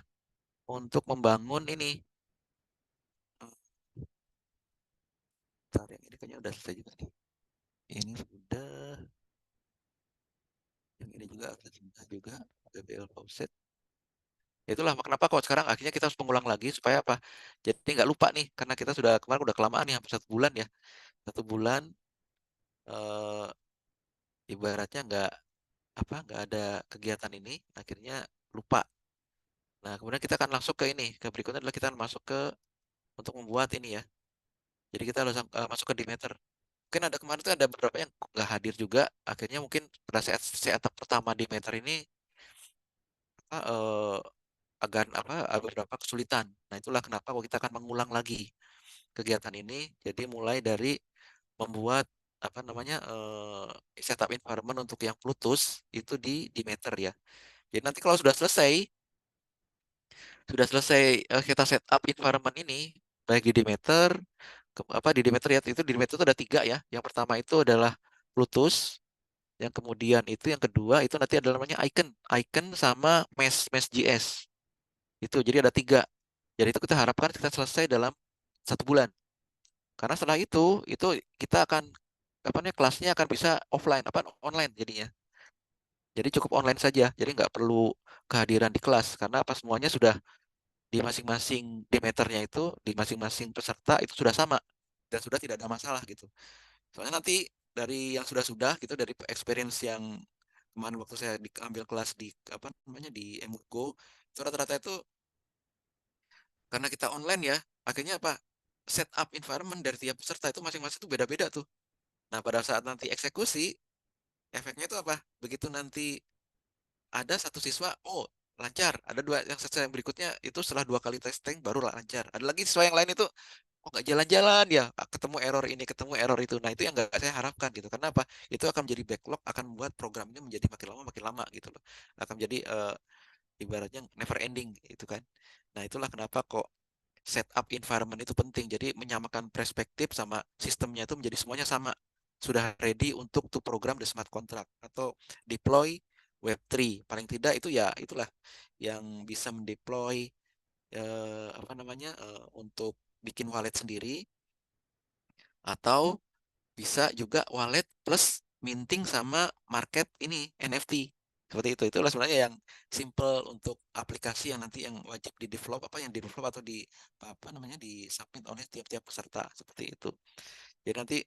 untuk membangun ini. Bentar, yang ini kayaknya udah selesai juga nih. Ini sudah, yang ini juga akan sudah juga BBL Faucet. Itulah kenapa kok sekarang akhirnya kita harus mengulang lagi supaya apa? Jadi nggak lupa nih karena kita sudah kemarin udah kelamaan nih hampir 1 bulan ya. 1 bulan eh, ibaratnya nggak ada kegiatan ini akhirnya lupa. Nah kemudian kita akan masuk ke ini ke berikutnya adalah kita akan masuk ke untuk membuat ini ya. Jadi kita harus masuk ke Demeter. Mungkin ada kemarin tuh ada beberapa yang nggak hadir juga. Akhirnya mungkin pada saat setup pertama Demeter ini apa, agak apa ada beberapa kesulitan. Nah itulah kenapa kok kita akan mengulang lagi kegiatan ini. Jadi mulai dari membuat apa namanya setup environment untuk yang Plutus itu di Meter ya. Jadi nanti kalau sudah selesai kita setup environment ini baik di Demeter apa di Demeter ya itu di Demeter itu ada 3 ya. Yang pertama itu adalah Plutus, yang kemudian itu yang kedua itu nanti adalah namanya icon, icon sama mesh JS. Itu jadi ada 3. Jadi itu kita harapkan kita selesai dalam 1 bulan. Karena setelah itu kita akan apa namanya kelasnya akan bisa offline apa online jadinya. Jadi cukup online saja. Jadi nggak perlu kehadiran di kelas karena apa semuanya sudah di masing-masing dimeternya itu di masing-masing peserta itu sudah sama dan sudah tidak ada masalah gitu. Soalnya nanti dari yang sudah-sudah gitu dari experience yang kemarin waktu saya ambil kelas di apa namanya di Emurgo itu rata-rata itu karena kita online ya akhirnya apa setup environment dari tiap peserta itu masing-masing itu beda-beda tuh. Nah, pada saat nanti eksekusi, efeknya itu apa? Begitu nanti ada satu siswa, oh lancar. Ada dua yang selesai yang berikutnya itu setelah 2 kali testing baru lancar. Ada lagi siswa yang lain itu, oh nggak jalan-jalan ya, ketemu error ini, ketemu error itu. Nah itu yang nggak saya harapkan gitu. Kenapa? Itu akan menjadi backlog, akan membuat program ini menjadi makin lama gitu loh. Akan menjadi ibaratnya never ending itu kan. Nah itulah kenapa kok setup environment itu penting. Jadi menyamakan perspektif sama sistemnya itu menjadi semuanya sama. Sudah ready untuk to program the smart contract atau deploy Web3. Paling tidak itu ya itulah yang bisa mendeploy apa namanya untuk bikin wallet sendiri atau bisa juga wallet plus minting sama market ini NFT. Seperti itu. Itulah sebenarnya yang simple untuk aplikasi yang nanti yang wajib di develop apa yang di develop atau di apa namanya di submit oleh tiap-tiap peserta seperti itu. Jadi nanti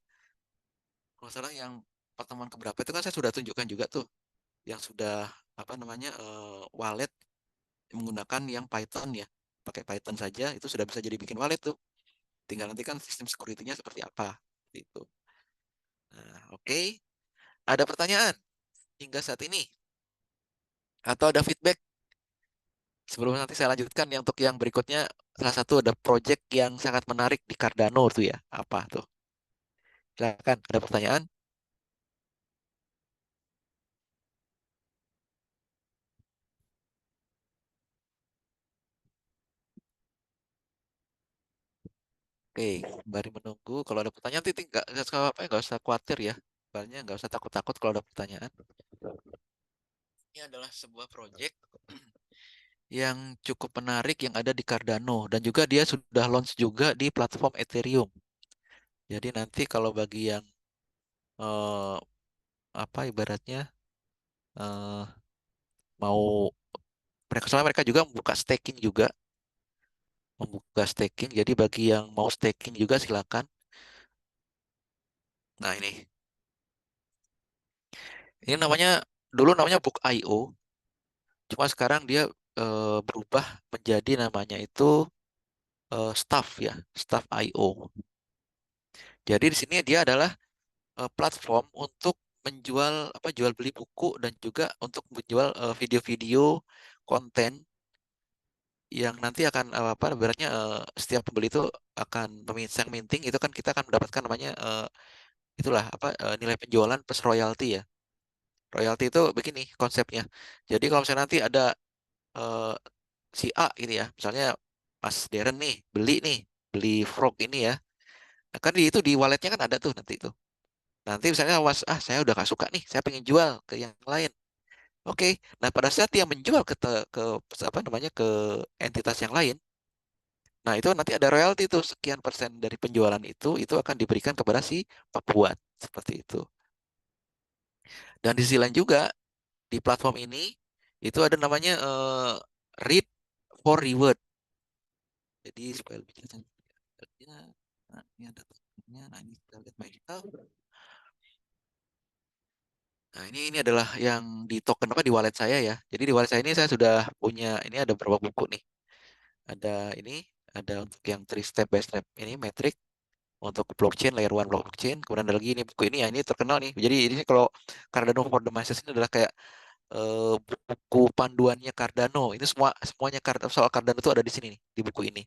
kalau salah yang pertemuan keberapa itu kan saya sudah tunjukkan juga tuh yang sudah apa namanya wallet menggunakan yang Python ya. Pakai Python saja itu sudah bisa jadi bikin wallet tuh. Tinggal nanti kan sistem security-nya seperti apa gitu. Nah, oke. Ada pertanyaan hingga saat ini atau ada feedback sebelum nanti saya lanjutkan yang untuk yang berikutnya salah satu ada project yang sangat menarik di Cardano tuh ya. Apa tuh? Silakan, ada pertanyaan? Oke, sembari menunggu kalau ada pertanyaan nanti nggak usah khawatir ya. Soalnya nggak usah takut-takut kalau ada pertanyaan. Ini adalah sebuah project yang cukup menarik yang ada di Cardano dan juga dia sudah launch juga di platform Ethereum. Jadi nanti kalau bagi yang eh, apa ibaratnya eh, mau mereka soalnya mereka juga membuka staking. Jadi bagi yang mau staking juga silakan. Nah ini dulu namanya Book.io, cuma sekarang dia berubah menjadi namanya itu Staff ya, Staff.io. Jadi di sini dia adalah platform untuk menjual apa jual beli buku dan juga untuk menjual video-video konten yang nanti akan apa beratnya setiap pembeli itu akan meminta minting itu kan kita akan mendapatkan namanya itulah apa nilai penjualan plus royalti ya. Royalti itu begini konsepnya. Jadi kalau misalnya nanti ada eh, si A ini ya, misalnya Mas Darren nih beli frog ini ya. Nah, kan di itu di walletnya kan ada tuh nanti itu. Nanti misalnya was saya udah gak suka nih, saya pengen jual ke yang lain. Oke, nah pada saat dia menjual ke apa namanya ke entitas yang lain, nah itu nanti ada royalti tuh sekian persen dari penjualan itu akan diberikan kepada si pembuat seperti itu. Dan di sisi lain juga di platform ini itu ada namanya read for reward. Jadi supaya lebih jelas, nah, ini ada tokennya. Nah ini kita lihat my account. Nah ini adalah yang di token apa di wallet saya ya. Jadi di wallet saya ini saya sudah punya ini ada beberapa buku nih. Ada ini ada untuk yang three step by step ini metrik untuk blockchain layer one blockchain. Kemudian ada lagi ini buku ini ya ini terkenal nih. Jadi ini kalau Cardano for the Masses ini adalah kayak buku panduannya Cardano. Ini semuanya soal Cardano itu ada di sini nih di buku ini.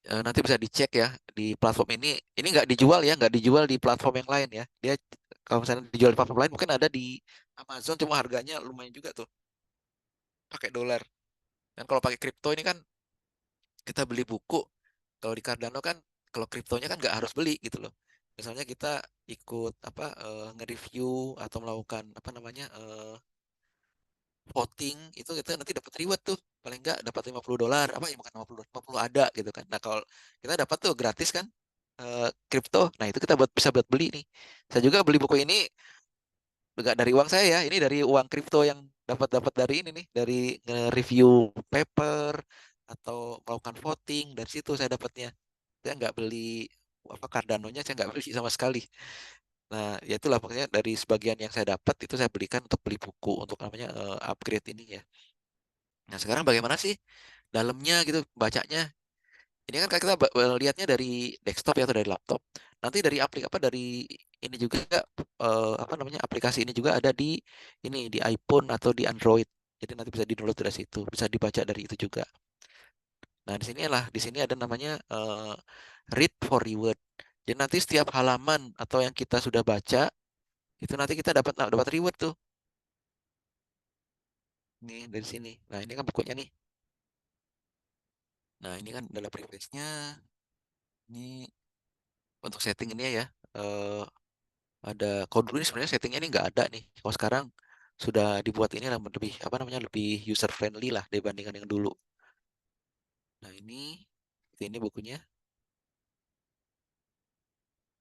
Nanti bisa dicek ya di platform ini. Ini nggak dijual ya, nggak dijual di platform yang lain ya. Dia kalau misalnya dijual di platform lain mungkin ada di Amazon, cuma harganya lumayan juga tuh, pakai dolar. Dan kalau pakai kripto ini kan kita beli buku. Kalau di Cardano kan, kalau kriptonya kan nggak harus beli gitu loh. Misalnya kita ikut apa nge-review atau melakukan apa namanya voting itu kita nanti dapat reward tuh paling nggak dapat $50 apa ya bukan 50 50 ada gitu kan. Nah kalau kita dapat tuh gratis kan kripto, nah itu kita bisa buat beli nih. Saya juga beli buku ini nggak dari uang saya ya, ini dari uang kripto yang dapat dapat dari ini nih, dari nge-review paper atau melakukan voting dari situ saya dapatnya. Saya nggak beli apa Cardano-nya saya nggak beli sama sekali. Nah, ya itulah pokoknya dari sebagian yang saya dapat itu saya belikan untuk beli buku untuk namanya upgrade ini ya. Nah, sekarang bagaimana sih dalamnya gitu bacanya? Ini kan kita lihatnya dari desktop ya atau dari laptop. Nanti dari apa dari ini juga apa namanya aplikasi ini juga ada di iPhone atau di Android. Jadi nanti bisa di-download dari situ, bisa dibaca dari itu juga. Nah, di sini ada namanya read for reward. Jadi nanti setiap halaman atau yang kita sudah baca itu nanti kita dapat reward tuh. Nih dari sini. Nah, ini kan bukunya nih. Nah, ini kan adalah preface-nya. Ini untuk setting ini ya. eh ada kalau dulu ini sebenarnya settingnya ini nggak ada nih. Kalau sekarang sudah dibuat ini lebih apa namanya lebih user friendly lah dibandingkan yang dulu. Nah, ini bukunya.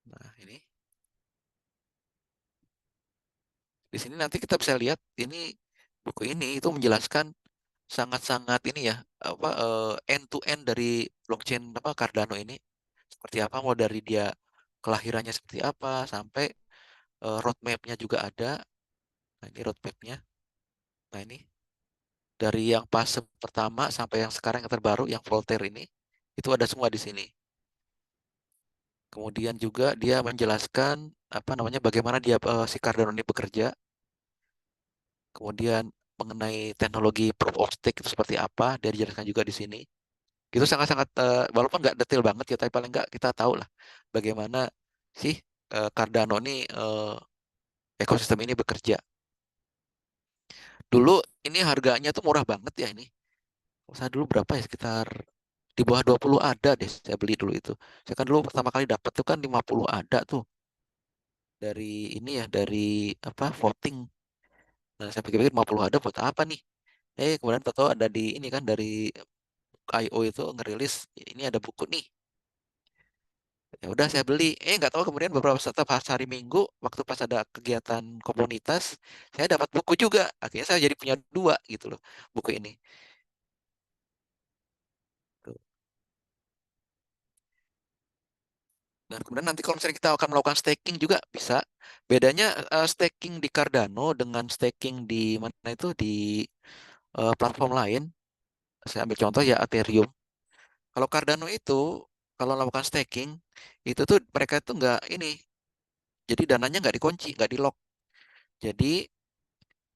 Nah, ini di sini nanti kita bisa lihat ini buku ini itu menjelaskan sangat-sangat ini ya apa end to end dari blockchain apa Cardano ini seperti apa mau dari dia kelahirannya seperti apa sampai roadmap-nya juga ada. Nah, ini roadmap-nya. Nah, ini dari yang fase pertama sampai yang sekarang yang terbaru yang Voltaire ini itu ada semua di sini. Kemudian juga dia menjelaskan apa namanya bagaimana dia si Cardano ini bekerja. Kemudian mengenai teknologi proof of stake itu seperti apa, dia dijelaskan juga di sini. Itu sangat-sangat walaupun nggak detail banget ya, tapi paling nggak kita tahu lah bagaimana sih Cardano ini ekosistem ini bekerja. Dulu ini harganya tuh murah banget ya ini. Saya dulu berapa ya sekitar di bawah 20 ada deh saya beli dulu itu. Saya kan dulu pertama kali dapat tuh kan 50 ada tuh dari ini ya dari apa voting. Nah, saya pikir-pikir 50 ada buat apa nih? Kemudian tahu ada di ini kan dari IO itu ngerilis ini ada buku nih. Ya udah saya beli. Nggak tahu kemudian beberapa setelah pas hari Minggu waktu pas ada kegiatan komunitas saya dapat buku juga. Akhirnya saya jadi punya dua gitu loh buku ini. Tuh. Dan kemudian nanti kalau misalnya kita akan melakukan staking juga bisa. Bedanya staking di Cardano dengan staking di mana itu di platform lain. Saya ambil contoh ya Ethereum. Kalau Cardano itu kalau melakukan staking itu tuh mereka tuh nggak ini, jadi dananya nggak dikunci, nggak di lock. Jadi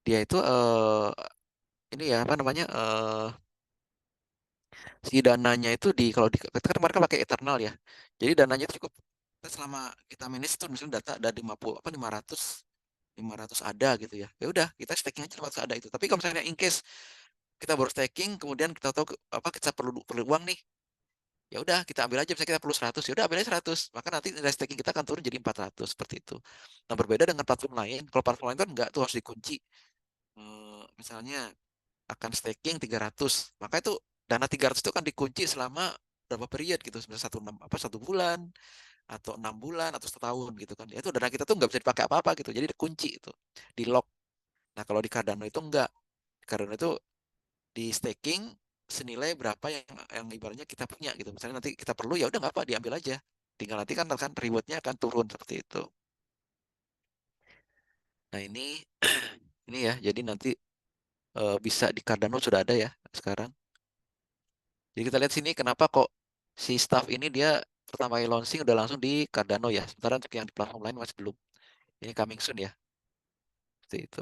dia itu ini ya apa namanya si dananya itu di kalau di kan mereka pakai Eternal ya. Jadi dananya itu cukup kita selama kita manage itu misalnya data ada 50 apa 500 ada gitu ya. Ya udah kita staking aja 500 ada itu. Tapi kalau misalnya in case kita baru staking kemudian kita tahu apa kita perlu perlu uang nih. Ya udah kita ambil aja misalnya kita perlu 100, ya udah ambil aja 100. Maka nanti nilai staking kita akan turun jadi 400 seperti itu. Nah, berbeda dengan platform lain. Kalau platform lain kan enggak tuh harus dikunci. Misalnya akan staking 300, maka itu dana 300 itu akan dikunci selama berapa period gitu, misalnya satu bulan atau 6 bulan atau setahun gitu kan. Ya, itu dana kita tuh nggak bisa dipakai apa-apa gitu, jadi dikunci itu, di lock. Nah kalau di Cardano itu enggak, di Cardano itu di staking senilai berapa yang ibaratnya kita punya gitu. Misalnya nanti kita perlu ya udah nggak apa diambil aja, tinggal nanti kan rewardnya akan turun seperti itu. Nah ini ya, jadi nanti bisa di Cardano sudah ada ya sekarang. Jadi kita lihat sini kenapa kok si staff ini dia pertama kali launching udah langsung di Cardano ya. Sementara untuk yang di platform lain masih belum. Ini coming soon ya. Seperti itu.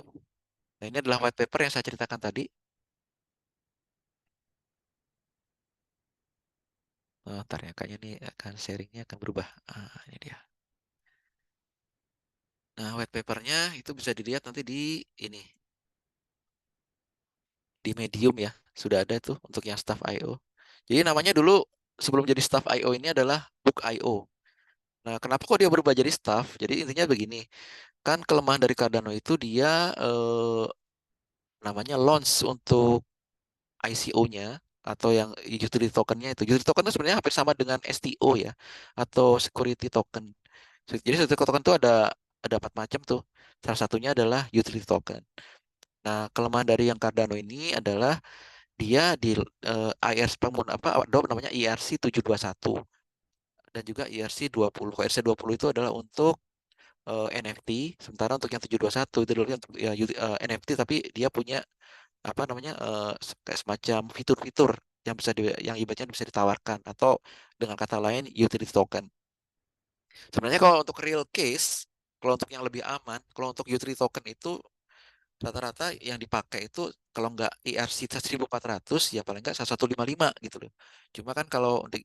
Nah ini adalah white paper yang saya ceritakan tadi. Ntar ya, kayaknya ini akan sharingnya akan berubah. Ini dia. Nah white papernya itu bisa dilihat nanti di ini. Di Medium ya. Sudah ada tuh untuk yang staff IO. Jadi namanya dulu sebelum jadi staff IO ini adalah Book IO. Nah kenapa kok dia berubah jadi staff? Jadi intinya begini. Kan kelemahan dari Cardano itu dia namanya launch untuk ICO-nya atau yang utility token-nya itu. Utility token itu sebenarnya hampir sama dengan STO ya, atau security token. Jadi security token itu ada 4 macam tuh. Salah satunya adalah utility token. Nah, kelemahan dari yang Cardano ini adalah dia di IRC apa namanya IRC 721 dan juga IRC 20. IRC 20 itu adalah untuk NFT, sementara untuk yang 721 itu dulu untuk ya, NFT tapi dia punya apa namanya kayak semacam fitur-fitur yang ibaratnya bisa ditawarkan atau dengan kata lain utility token. Sebenarnya kalau untuk real case, kalau untuk yang lebih aman, kalau untuk utility token itu rata-rata yang dipakai itu kalau nggak ERC 1400 ya paling nggak 1155 gitu loh. Cuma kan kalau untuk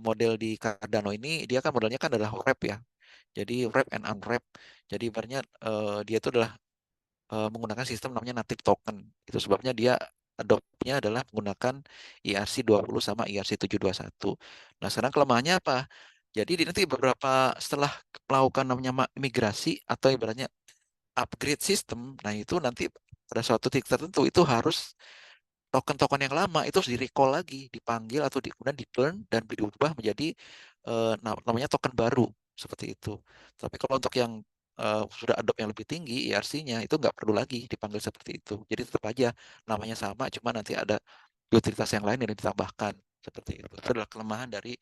model di Cardano ini dia kan modelnya kan adalah wrap ya. Jadi wrap and unwrap. Jadi ibaratnya dia itu adalah menggunakan sistem namanya native token. Itu sebabnya dia adopt-nya adalah menggunakan ERC 20 sama ERC 721. Nah, sekarang kelemahannya apa? Jadi nanti beberapa setelah melakukan namanya migrasi atau ibaratnya upgrade sistem, nah itu nanti pada suatu titik tertentu itu harus token-token yang lama itu harus di-recall lagi, dipanggil atau kemudian di-burn dan diubah menjadi namanya token baru seperti itu. Tapi kalau untuk yang sudah adopt yang lebih tinggi, ERC-nya itu nggak perlu lagi dipanggil seperti itu. Jadi tetap aja namanya sama, cuma nanti ada utilitas yang lain yang ditambahkan seperti itu. Itu adalah kelemahan dari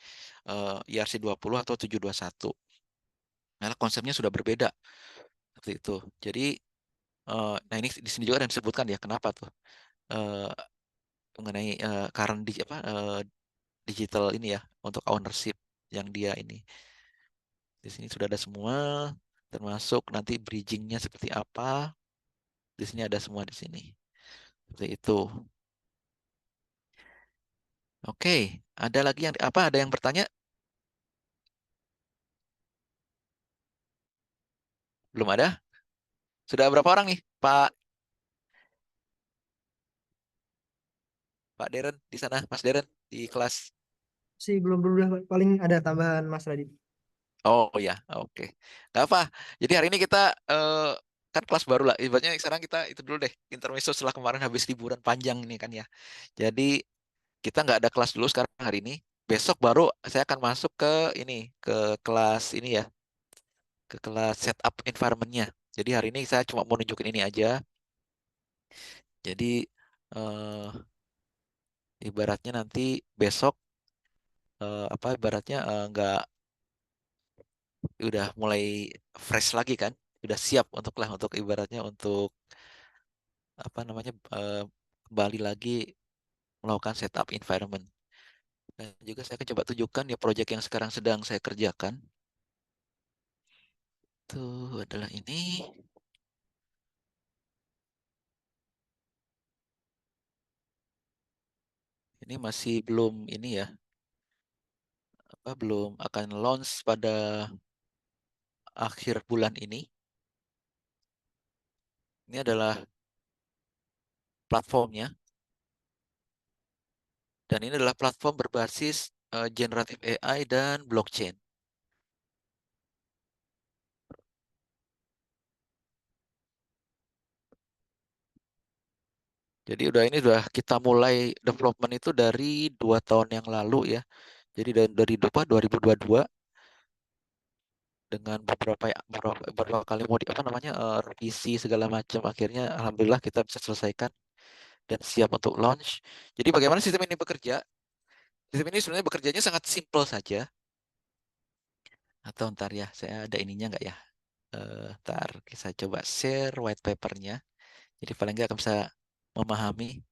ERC 20 atau 721. Nah, konsepnya sudah berbeda seperti itu. Jadi nah ini di sini juga ada yang disebutkan ya kenapa tuh eh, mengenai current di apa digital ini ya untuk ownership yang dia ini. Di sini sudah ada semua, termasuk nanti bridgingnya seperti apa. Di sini ada semua di sini. Seperti itu. Oke, ada lagi yang apa? Ada yang bertanya? Belum ada? Sudah berapa orang nih, Pak Deren di sana, Mas Deren di kelas? Sih belum udah paling ada tambahan Mas Radit. Oh ya, oke. Nggak apa. Jadi hari ini kita kan kelas baru lah. Ibaratnya sekarang kita itu dulu deh, intermezzo setelah kemarin habis liburan panjang ini kan ya. Jadi kita nggak ada kelas dulu sekarang hari ini. Besok baru saya akan masuk ke ini, ke kelas ini ya, ke kelas setup environment-nya. Jadi hari ini saya cuma mau nunjukin ini aja. Jadi eh, ibaratnya nanti besok apa ibaratnya nggak udah mulai fresh lagi kan, udah siap untuk ibaratnya untuk apa namanya kembali lagi melakukan setup environment. Dan juga saya akan coba tunjukkan ya proyek yang sekarang sedang saya kerjakan. Itu adalah ini. Ini masih belum ini ya, belum akan launch pada akhir bulan ini. Ini adalah platformnya, dan ini adalah platform berbasis generative AI dan blockchain. Jadi ini udah kita mulai development itu dari 2 tahun yang lalu ya. Jadi dari 2022 dengan beberapa kali apa namanya revisi segala macam, akhirnya alhamdulillah kita bisa selesaikan dan siap untuk launch. Jadi bagaimana sistem ini bekerja? Sistem ini sebenarnya bekerjanya sangat simple saja. Atau ntar ya, saya ada ininya nggak ya? Ntar kita coba share white papernya. Jadi paling nggak akan bisa memahami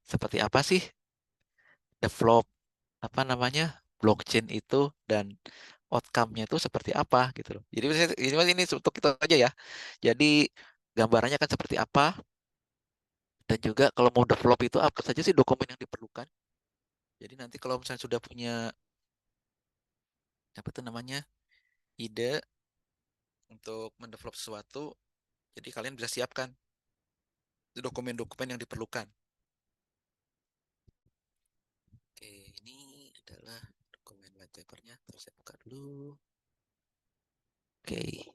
seperti apa sih develop apa namanya blockchain itu dan outcome-nya itu seperti apa gitu loh. Jadi ini untuk kita aja ya. Jadi gambarannya kan seperti apa, dan juga kalau mau develop itu apa saja sih dokumen yang diperlukan. Jadi nanti kalau misalnya sudah punya apa itu namanya ide untuk mendevelop sesuatu, jadi kalian bisa siapkan dokumen-dokumen yang diperlukan. Oke, ini adalah dokumen white papernya. Terus saya buka dulu. Oke,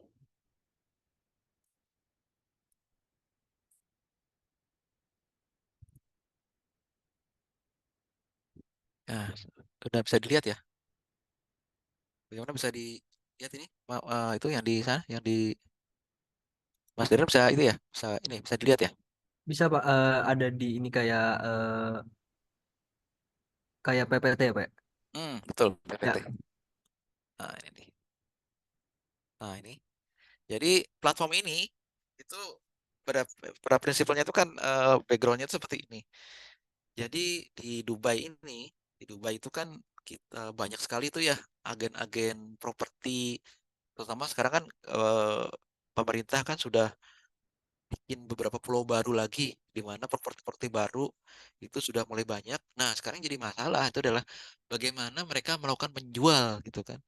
nah udah bisa dilihat ya. Bagaimana bisa dilihat ini? Itu yang di sana, yang di Mas Darren bisa itu ya, bisa ini bisa dilihat ya. Bisa Pak, ada di ini kayak kayak PPT ya Pak? Betul, PPT. Ya, Nah, ini nih. Nah, ini. Jadi platform ini itu pada pada prinsipnya itu kan backgroundnya itu seperti ini. Jadi di Dubai itu kan kita banyak sekali tuh ya agen-agen properti, terutama sekarang kan pemerintah kan sudah bikin beberapa pulau baru lagi di mana properti-properti baru itu sudah mulai banyak. Nah, sekarang jadi masalah itu adalah bagaimana mereka melakukan menjual gitu kan.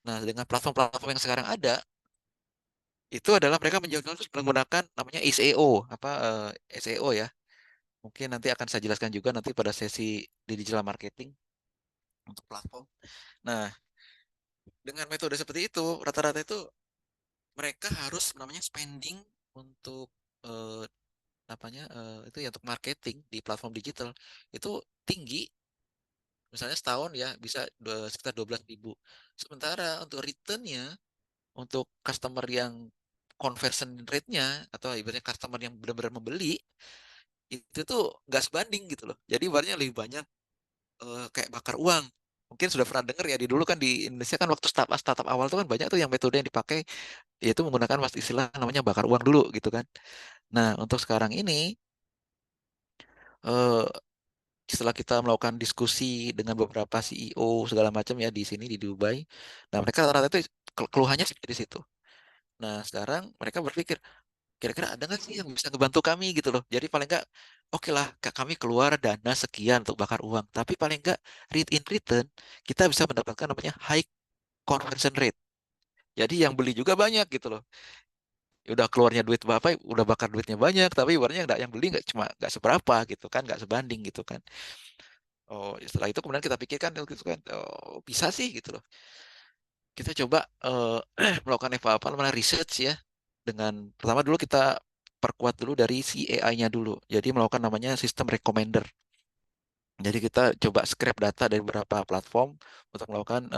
Nah, dengan platform-platform yang sekarang ada, itu adalah mereka menjual terus menggunakan namanya SEO, SEO ya. Mungkin nanti akan saya jelaskan juga nanti pada sesi di digital marketing untuk platform. Nah, dengan metode seperti itu, rata-rata itu mereka harus namanya spending untuk eh, itu ya untuk marketing di platform digital itu tinggi. Misalnya setahun ya bisa sekitar 12.000. Sementara untuk returnnya untuk customer yang conversion rate-nya atau ibaratnya customer yang benar-benar membeli itu tuh nggak sebanding gitu loh. Jadi ibaratnya lebih banyak kayak bakar uang. Mungkin sudah pernah dengar ya, di dulu kan di Indonesia kan waktu startup startup awal tuh kan banyak tuh yang metode yang dipakai yaitu menggunakan mas istilah namanya bakar uang dulu gitu kan. Nah, untuk sekarang ini eh, setelah kita melakukan diskusi dengan beberapa CEO segala macam ya di sini di Dubai, nah mereka rata-rata itu keluhannya seperti di situ. Nah, sekarang mereka berpikir kira-kira ada nggak sih yang bisa ngebantu kami gitu loh. Jadi paling nggak oke lah kami keluar dana sekian untuk bakar uang, tapi paling nggak in return kita bisa mendapatkan namanya high conversion rate. Jadi yang beli juga banyak gitu loh. Ya udah keluarnya duit berapa, udah bakar duitnya banyak, tapi ibaratnya nggak yang beli nggak cuma nggak seberapa gitu kan, nggak sebanding gitu kan. Oh, setelah itu kemudian kita pikirkan gitu kan, oh, bisa sih gitu loh. Kita coba melakukan apa namanya research ya. Dengan pertama dulu kita perkuat dulu dari si AI-nya dulu. Jadi melakukan namanya sistem recommender. Jadi kita coba scrap data dari beberapa platform untuk melakukan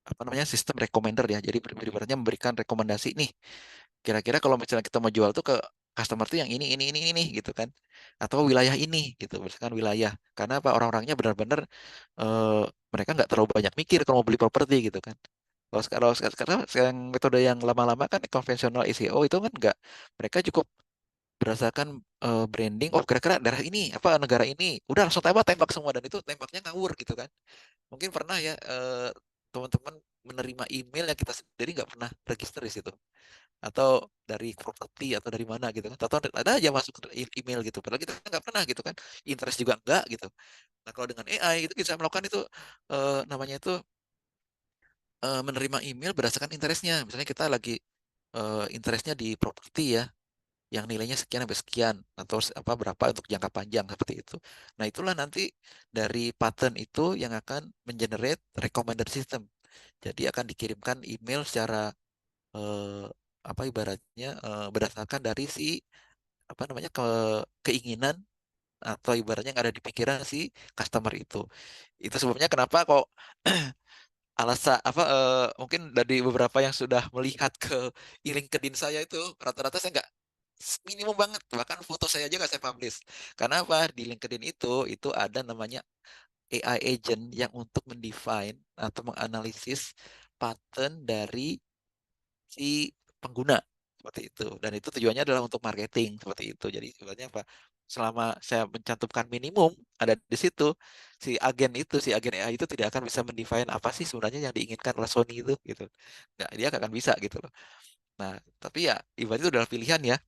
apa namanya sistem recommender ya. Jadi ibaratnya memberikan rekomendasi nih. Kira-kira kalau misalnya kita mau jual tuh ke customer tuh yang ini gitu kan. Atau wilayah ini gitu, misalkan wilayah. Karena apa orang-orangnya benar-benar eh, mereka nggak terlalu banyak mikir kalau mau beli properti gitu kan. Kalau sekarang metode yang lama-lama kan konvensional SEO itu kan nggak, mereka cukup berdasarkan branding. Oh, kira-kira daerah ini apa negara ini, udah langsung tembak semua dan itu tembaknya ngawur gitu kan. Mungkin pernah ya teman-teman menerima email yang kita sendiri nggak pernah register di situ, atau dari properti atau dari mana gitu kan. Atau ada aja masuk ke email gitu, padahal kita nggak pernah gitu kan. Interest juga enggak gitu. Nah, kalau dengan AI itu bisa melakukan itu namanya itu menerima email berdasarkan interestnya. Misalnya kita lagi interestnya di properti ya, yang nilainya sekian sampai sekian atau apa berapa untuk jangka panjang seperti itu. Nah, itulah nanti dari pattern itu yang akan mengenerate recommender system. Jadi akan dikirimkan email secara eh, apa ibaratnya berdasarkan dari si apa namanya keinginan atau ibaratnya yang ada di pikiran si customer itu. Itu sebabnya kenapa kok alasan apa mungkin dari beberapa yang sudah melihat ke LinkedIn saya itu rata-rata saya nggak minimum banget, bahkan foto saya aja nggak saya publish. Karena apa, di LinkedIn itu ada namanya AI agent yang untuk mendefine atau menganalisis pattern dari si pengguna seperti itu, dan itu tujuannya adalah untuk marketing seperti itu. Jadi sebenarnya apa, selama saya mencantumkan minimum ada di situ, si agen AI itu tidak akan bisa mendefine apa sih sebenarnya yang diinginkan oleh Sony itu gitu. Nggak, dia nggak akan bisa gitu loh. Nah, tapi ya ibarat itu adalah pilihan ya.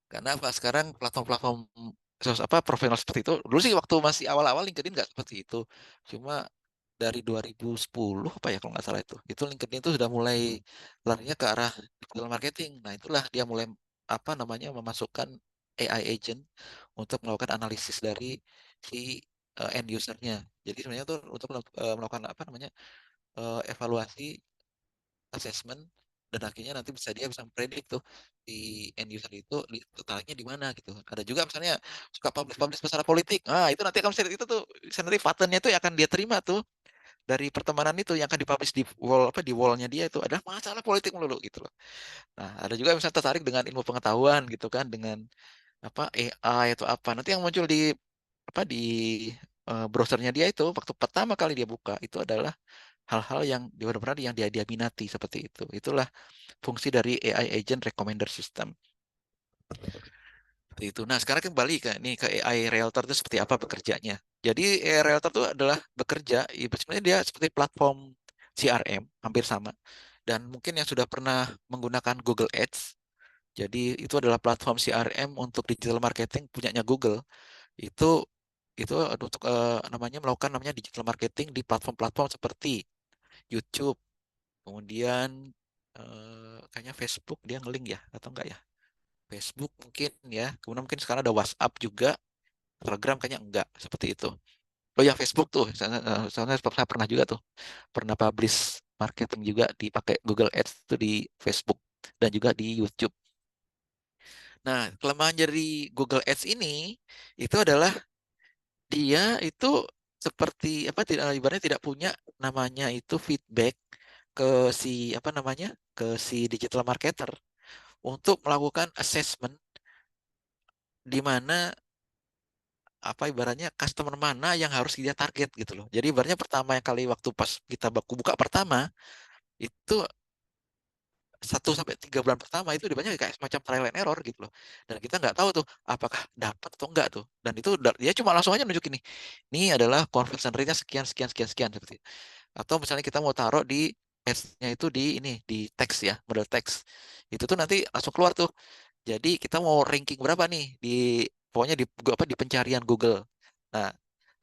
Karena apa, sekarang platform-platform apa profesional seperti itu dulu sih waktu masih awal-awal LinkedIn nggak seperti itu. Cuma dari 2010 apa ya kalau nggak salah itu LinkedIn itu sudah mulai larinya ke arah digital marketing. Nah, itulah dia mulai apa namanya memasukkan AI agent untuk melakukan analisis dari si end usernya. Jadi sebenarnya tuh untuk melakukan apa namanya evaluasi assessment, dan akhirnya nanti dia bisa mempredik tuh di end user itu tertariknya di mana gitu. Ada juga misalnya suka publish masalah politik. Ah, itu nanti akan bisa itu tuh bisa nanti patternnya tuh yang akan dia terima tuh dari pertemanan itu yang akan dipublish di wall apa di wallnya dia itu adalah masalah politik melulu gitu loh. Nah, ada juga misalnya tertarik dengan ilmu pengetahuan gitu kan, dengan apa AI atau apa. Nanti yang muncul di apa di browsernya dia itu waktu pertama kali dia buka itu adalah hal-hal yang benar-benar yang dia minati seperti itu. Itulah fungsi dari AI agent recommender system. Seperti itu. Nah, sekarang kembali ke nih ke AI Realtor itu seperti apa bekerjanya. Jadi AI Realtor itu adalah bekerja, sebenarnya dia seperti platform CRM, hampir sama. Dan mungkin yang sudah pernah menggunakan Google Ads, jadi itu adalah platform CRM untuk digital marketing punyanya Google. Itu itu untuk namanya melakukan namanya digital marketing di platform-platform seperti YouTube, kemudian kayaknya Facebook dia ngelink ya atau enggak ya? Facebook mungkin ya. Kemudian mungkin sekarang ada WhatsApp juga, Telegram kayaknya enggak seperti itu. Oh ya, Facebook tuh, soalnya saya pernah juga tuh, pernah publish marketing juga dipakai Google Ads itu di Facebook dan juga di YouTube. Nah, kelemahan dari Google Ads ini itu adalah dia itu seperti apa tidak ibaratnya tidak punya namanya itu feedback ke si apa namanya ke si digital marketer untuk melakukan assessment di mana apa ibaratnya customer mana yang harus dia target gitu loh. Jadi ibaratnya pertama yang kali waktu pas kita baku buka pertama itu 1 sampai 3 bulan pertama itu dibanyak kayak semacam trial and error gitu loh. Dan kita nggak tahu tuh apakah dapat atau enggak tuh. Dan itu dia cuma langsung aja nunjukin nih. Ini adalah conversion rate-nya sekian sekian sekian sekian seperti itu. Atau misalnya kita mau taruh di ads-nya itu di ini di teks ya, model teks. Itu tuh nanti langsung keluar tuh. Jadi kita mau ranking berapa nih di pokoknya di apa di pencarian Google. Nah,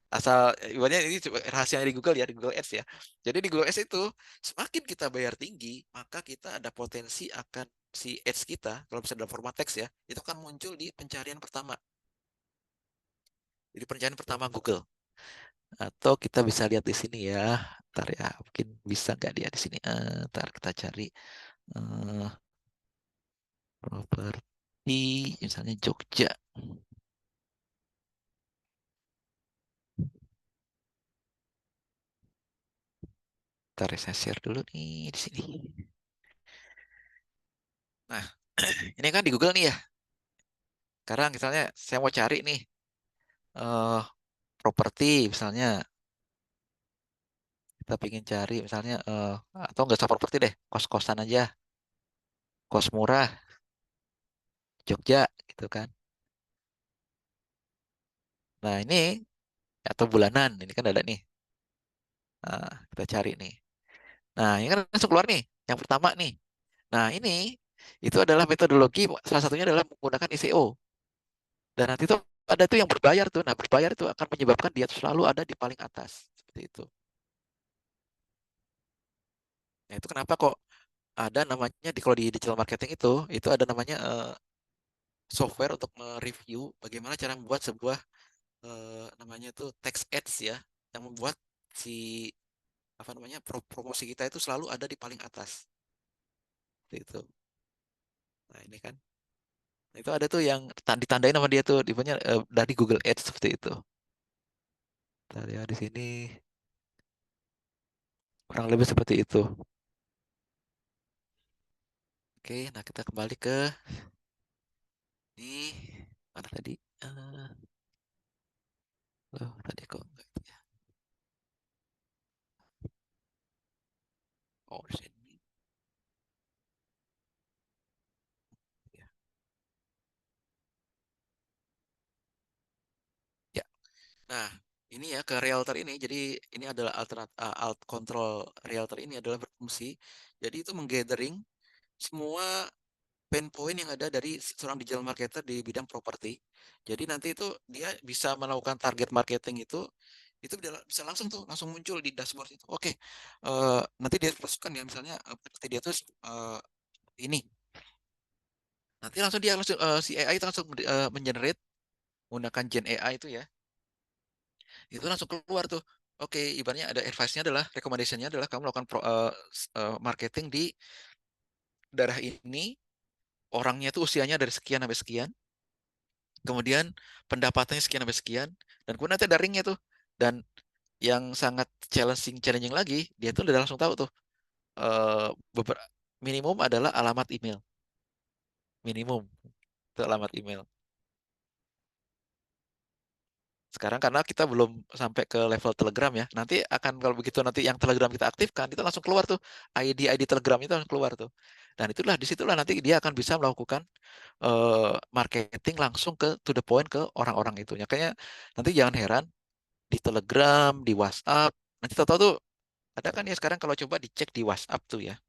asal ibaratnya ini rahasianya di Google ya, di Google Ads ya. Jadi di Google Ads itu semakin kita bayar tinggi, maka kita ada potensi akan si ads kita kalau bisa dalam format teks ya, itu akan muncul di pencarian pertama. Jadi pencarian pertama Google. Atau kita bisa lihat di sini ya. Ntar ya, mungkin bisa nggak dia di sini? Ntar kita cari eh, properti, misalnya Jogja. Ntar ya, saya share dulu nih di sini. Nah, ini kan di Google nih ya. Sekarang misalnya saya mau cari nih eh properti misalnya, kita pengen cari misalnya atau nggak usah properti deh, kos-kosan aja, kos murah. Jogja gitu kan. Nah, ini atau bulanan ini kan ada nih. Nah, kita cari nih. Nah, ini kan langsung keluar nih. Yang pertama nih. Nah, ini itu adalah metodologi salah satunya adalah menggunakan ICO. Dan nanti tuh ada tuh yang berbayar tuh. Nah, berbayar itu akan menyebabkan dia tuh selalu ada di paling atas. Seperti itu. Nah, itu kenapa kok ada namanya di kalau di digital marketing itu ada namanya software untuk mereview bagaimana cara membuat sebuah namanya itu text ads ya, yang membuat si apa namanya promosi kita itu selalu ada di paling atas. Seperti itu. Nah, ini kan. Nah, itu ada tuh yang ditandain sama dia tuh, tipenya dari Google Ads seperti itu. Tadi ya di sini kurang lebih seperti itu. Oke, nah kita kembali ke ini mana tadi? Eh, tadi kok nggak itu ya? Oh, di sini. Ya. Ya. Nah, ini ya ke realtor ini. Jadi ini adalah alt control realtor ini adalah berfungsi. Jadi itu menggathering semua pain point yang ada dari seorang digital marketer di bidang properti. Jadi nanti itu dia bisa melakukan target marketing itu bisa langsung tuh langsung muncul di dashboard itu. Oke, nanti dia masukkan ya misalnya seperti dia tuh ini. Nanti langsung dia langsung si AI itu langsung mengenerate menggunakan Gen AI itu ya. Itu langsung keluar tuh. Oke, ibaratnya ada advice-nya adalah recommendation-nya adalah kamu melakukan marketing di daerah ini, orangnya tuh usianya dari sekian sampai sekian, kemudian pendapatannya sekian sampai sekian, dan kemudian nanti ada ringnya tuh. Dan yang sangat challenging lagi, dia tuh udah langsung tahu tuh eh minimum adalah alamat email, minimum itu alamat email. Sekarang karena kita belum sampai ke level Telegram ya, nanti akan kalau begitu nanti yang Telegram kita aktifkan, itu langsung keluar tuh ID Telegram itu langsung keluar tuh. Dan itulah disitulah nanti dia akan bisa melakukan marketing langsung ke to the point ke orang-orang itu. Makanya nanti jangan heran di Telegram, di WhatsApp. Nanti tahu-tahu tuh ada kan ya sekarang kalau coba dicek di WhatsApp tuh ya.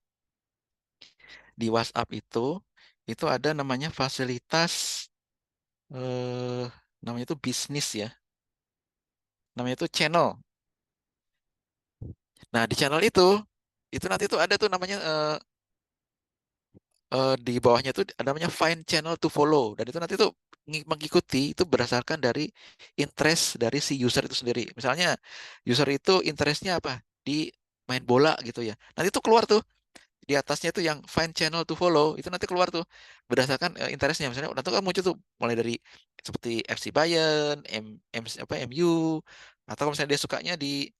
Di WhatsApp itu ada namanya fasilitas eh namanya itu bisnis ya. Namanya itu channel. Nah, di channel itu nanti tuh ada tuh namanya di bawahnya tuh ada namanya find channel to follow dan itu nanti tuh mengikuti itu berdasarkan dari interest dari si user itu sendiri. Misalnya user itu interestnya apa? Di main bola gitu ya. Nanti tuh keluar tuh di atasnya tuh yang find channel to follow itu nanti keluar tuh berdasarkan interestnya misalnya nanti kan muncul tuh mulai dari seperti FC Bayern, apa MU atau kalau misalnya dia sukanya di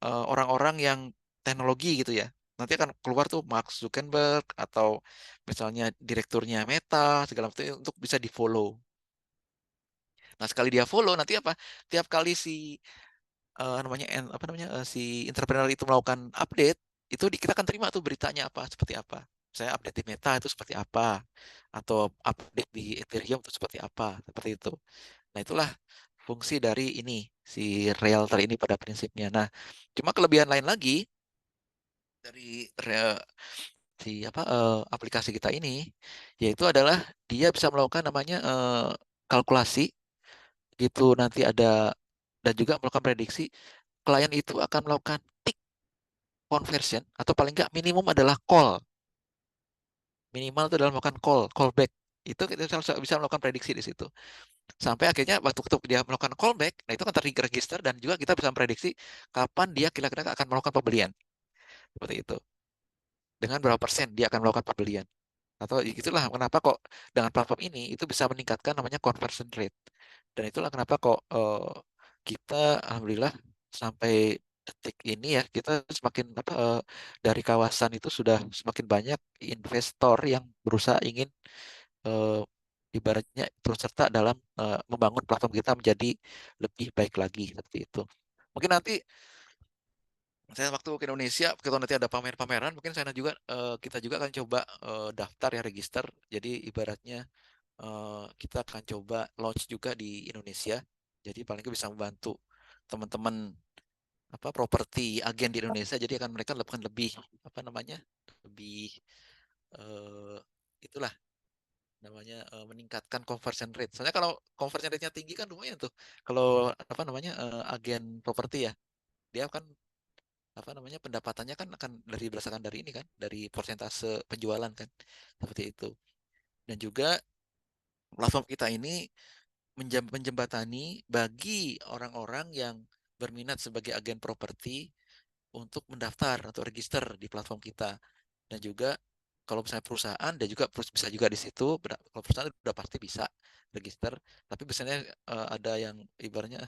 orang-orang yang teknologi gitu ya. Nanti akan keluar tuh Mark Zuckerberg atau misalnya direkturnya Meta segala macam itu untuk bisa di-follow. Nah, sekali dia follow nanti apa? Tiap kali si apa namanya si entrepreneur itu melakukan update itu kita akan terima tuh beritanya apa seperti apa. Saya update di Meta itu seperti apa atau update di Ethereum itu seperti apa seperti itu. Nah, itulah fungsi dari ini si realtor ini pada prinsipnya. Nah, cuma kelebihan lain lagi dari si apa aplikasi kita ini yaitu adalah dia bisa melakukan namanya kalkulasi gitu nanti ada dan juga melakukan prediksi klien itu akan melakukan tick conversion atau paling nggak minimum adalah call. Minimal itu adalah melakukan callback. Itu kita bisa melakukan prediksi di situ. Sampai akhirnya waktu dia melakukan callback, nah itu kan terregister dan juga kita bisa memprediksi kapan dia kira-kira akan melakukan pembelian. Seperti itu. Dengan berapa persen dia akan melakukan pembelian. Atau itulah kenapa kok dengan platform ini itu bisa meningkatkan namanya conversion rate. Dan itulah kenapa kok kita alhamdulillah sampai detik ini ya kita semakin apa dari kawasan itu sudah semakin banyak investor yang berusaha ingin eh, ibaratnya turut serta dalam membangun platform kita menjadi lebih baik lagi seperti itu. Mungkin nanti saya waktu ke Indonesia, kita nanti ada pameran-pameran, mungkin saya juga kita juga akan coba daftar ya register. Jadi ibaratnya kita akan coba launch juga di Indonesia. Jadi paling nggak bisa membantu teman-teman apa properti agen di Indonesia. Jadi akan mereka lakukan lebih apa namanya lebih eh, itulah namanya meningkatkan conversion rate. Soalnya kalau conversion rate-nya tinggi kan lumayan tuh. Kalau apa namanya agen properti ya, dia kan apa namanya pendapatannya kan akan dari berdasarkan dari ini kan, dari persentase penjualan kan, seperti itu. Dan juga platform kita ini menjembatani bagi orang-orang yang berminat sebagai agen properti untuk mendaftar atau register di platform kita. Dan juga kalau misalnya perusahaan dan juga bisa juga di situ. Kalau perusahaan udah pasti bisa register, tapi biasanya ada yang ibaratnya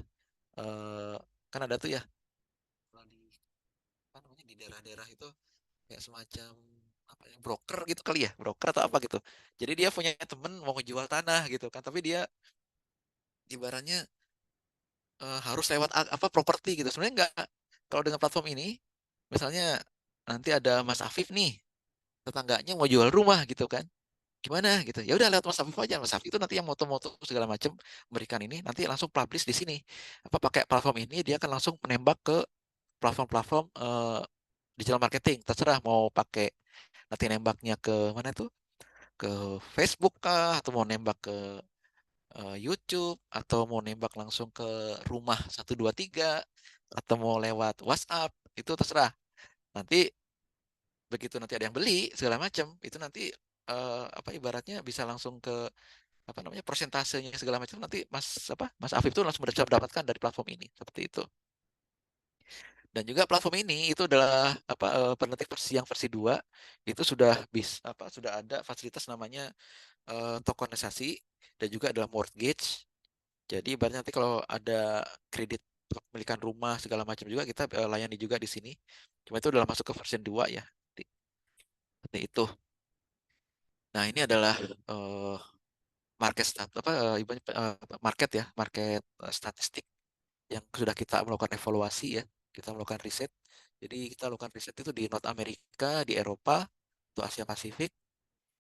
eh, kan ada tuh ya kalau di apa namanya di daerah-daerah itu kayak semacam apa ya broker gitu kali ya, broker atau apa gitu. Jadi dia punya temen mau ngejual tanah gitu kan, tapi dia ibaratnya harus lewat apa properti gitu. Sebenarnya enggak. Kalau dengan platform ini, misalnya nanti ada Mas Afif nih, tetangganya mau jual rumah gitu kan. Gimana gitu. Ya udah lewat Mas Afif aja. Mas Afif itu nanti yang moto-moto segala macam memberikan ini nanti langsung publish di sini. Apa pakai platform ini dia akan langsung menembak ke platform-platform digital marketing. Terserah mau pakai nanti nembaknya ke mana tuh? Ke Facebook kah atau mau nembak ke YouTube atau mau nembak langsung ke rumah 123 atau mau lewat WhatsApp itu terserah. Nanti begitu nanti ada yang beli segala macam itu nanti apa ibaratnya bisa langsung ke apa namanya persentasenya segala macam nanti Mas Afif itu langsung bisa mendapatkan dari platform ini seperti itu. Dan juga platform ini itu adalah apa penetik versi yang versi 2 itu sudah sudah ada fasilitas namanya tokenisasi dan juga adalah mortgage. Jadi ibaratnya nanti kalau ada kredit kepemilikan rumah segala macam juga kita layani juga di sini. Cuma itu udah masuk ke versi 2 ya. Seperti itu. Nah, ini adalah eh, ibaratnya market ya, market statistik yang sudah kita melakukan evaluasi ya. Kita melakukan riset. Jadi kita lakukan riset itu di North Amerika, di Eropa, itu Asia Pasifik,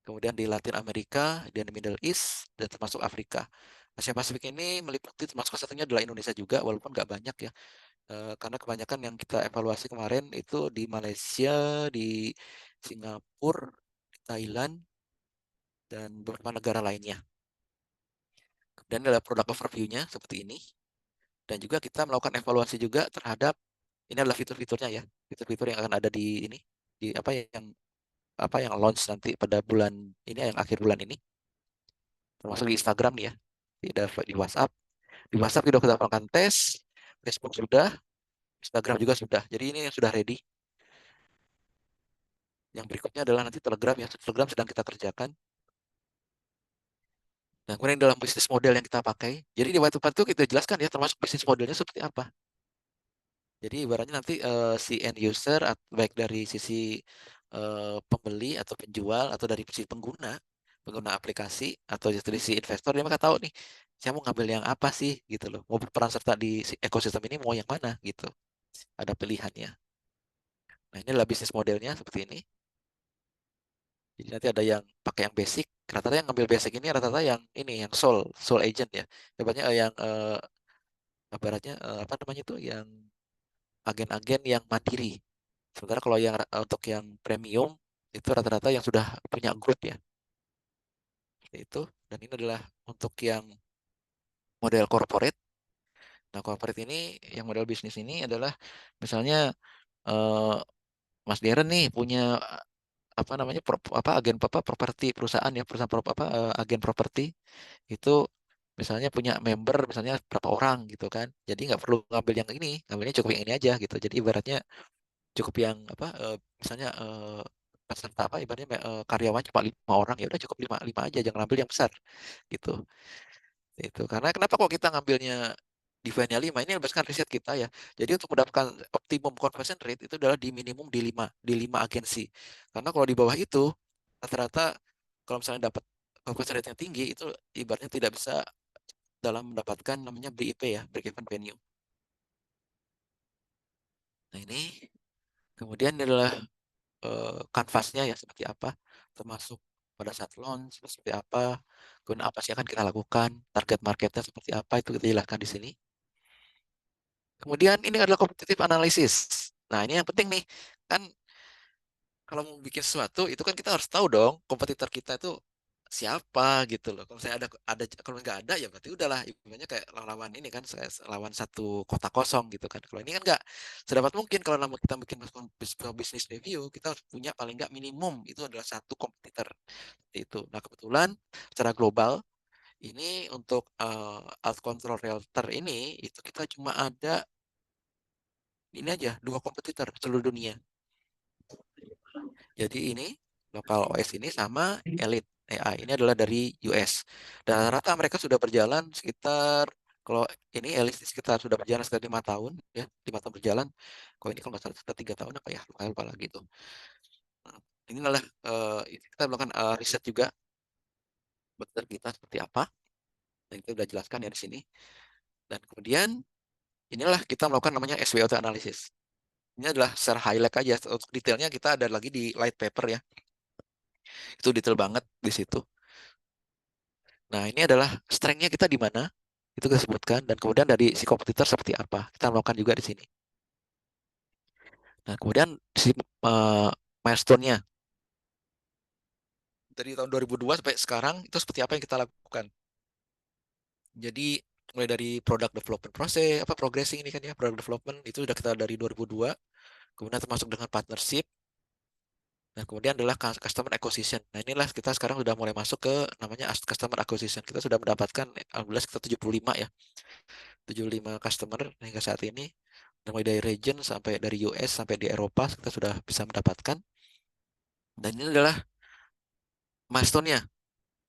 kemudian di Latin Amerika, dan di Middle East, dan termasuk Afrika. Asia Pasifik ini meliputi termasuk salah satunya adalah Indonesia juga, walaupun nggak banyak ya. Karena kebanyakan yang kita evaluasi kemarin itu di Malaysia, di Singapura, di Thailand, dan beberapa negara lainnya. Dan adalah produk overview-nya seperti ini. Dan juga kita melakukan evaluasi juga terhadap ini adalah fitur-fiturnya ya, fitur-fitur yang akan ada di ini, di apa yang launch nanti pada bulan ini, yang akhir bulan ini, termasuk di Instagram nih ya, di WhatsApp. Di WhatsApp kita melakukan tes, Facebook sudah, Instagram juga sudah. Jadi ini yang sudah ready. Yang berikutnya adalah nanti Telegram ya. Telegram sedang kita kerjakan. Nah, kemudian dalam bisnis model yang kita pakai. Jadi di white paper itu kita jelaskan ya termasuk bisnis modelnya seperti apa. Jadi ibaratnya nanti si end user baik dari sisi pembeli atau penjual atau dari sisi pengguna, pengguna aplikasi atau dari sisi investor dia maka tahu nih saya mau ngambil yang apa sih gitu loh. Mau berperan serta di ekosistem ini mau yang mana gitu. Ada pilihannya. Nah, ini adalah bisnis modelnya seperti ini. Jadi nanti ada yang pakai yang basic. Rata-rata yang ngambil basic ini rata-rata yang ini yang soul agent ya. Hebatnya yang ibaratnya apa namanya itu yang agen-agen yang mandiri. Sementara kalau yang untuk yang premium itu rata-rata yang sudah punya grup ya. Seperti itu. Dan ini adalah untuk yang model corporate. Nah, corporate ini yang model bisnis ini adalah misalnya eh, Mas Darren nih punya apa namanya apa agen apa properti perusahaan ya perusahaan agen properti itu misalnya punya member misalnya berapa orang gitu kan. Jadi nggak perlu ngambil yang ini, ngambilnya cukup yang ini aja gitu. Jadi ibaratnya cukup yang apa misalnya peserta apa ibaratnya karyawan cuma 5 orang ya udah cukup lima lima aja jangan ambil yang besar gitu itu karena kenapa kok kita ngambilnya divide-nya 5 ini berdasarkan riset kita ya jadi untuk mendapatkan optimum conversion rate itu adalah di minimum di lima agensi karena kalau di bawah itu rata-rata kalau misalnya dapat conversion rate yang tinggi itu ibaratnya tidak bisa dalam mendapatkan namanya BIP ya break even value. Nah ini kemudian adalah kanvasnya ya seperti apa termasuk pada saat launch seperti apa, kemudian apa sih yang akan kita lakukan, target marketnya seperti apa itu kita jelaskan di sini. Kemudian ini adalah competitive analysis. Nah, ini yang penting nih. Kan kalau mau bikin sesuatu itu kan kita harus tahu dong kompetitor kita itu siapa gitu loh. Kalau saya ada kalau nggak ada ya berarti udahlah ibaratnya kayak lawan ini kan saya lawan satu kota kosong gitu kan. Kalau ini kan nggak sedapat mungkin kalau kita bikin bisnis review kita harus punya paling nggak minimum itu adalah satu kompetitor itu. Nah, kebetulan secara global ini untuk alt control realtor ini itu kita cuma ada ini aja dua kompetitor seluruh dunia. Jadi ini lokal OS ini sama Elite AI ini adalah dari US. Dan rata mereka sudah berjalan sekitar kalau ini Elite sekitar sudah berjalan sekitar 5 tahun ya 5 tahun berjalan. Kalau ini kalau nggak salah sekitar 3 tahun apa ya lupa lagi itu. Nah, ini adalah kita melakukan riset juga betul kita seperti apa dan kita sudah jelaskan ya di sini. Dan kemudian inilah kita melakukan namanya SWOT analysis. Ini adalah secara highlight aja untuk detailnya kita ada lagi di light paper ya. Itu detail banget di situ. Nah, ini adalah strength-nya kita di mana, itu kita sebutkan, dan kemudian dari si kompetitor seperti apa, kita melakukan juga di sini. Nah, kemudian si milestone-nya, dari tahun 2002 sampai sekarang, itu seperti apa yang kita lakukan. Jadi, mulai dari product development proses, progressing ini kan ya, product development, itu sudah kita dari 2002, kemudian termasuk dengan partnership, nah, kemudian adalah customer acquisition. Nah, inilah kita sekarang sudah mulai masuk ke namanya customer acquisition. Kita sudah mendapatkan, alhamdulillah kita 75 ya, 75 customer hingga saat ini. Mulai dari region sampai dari US sampai di Eropa kita sudah bisa mendapatkan. Dan ini adalah milestone-nya.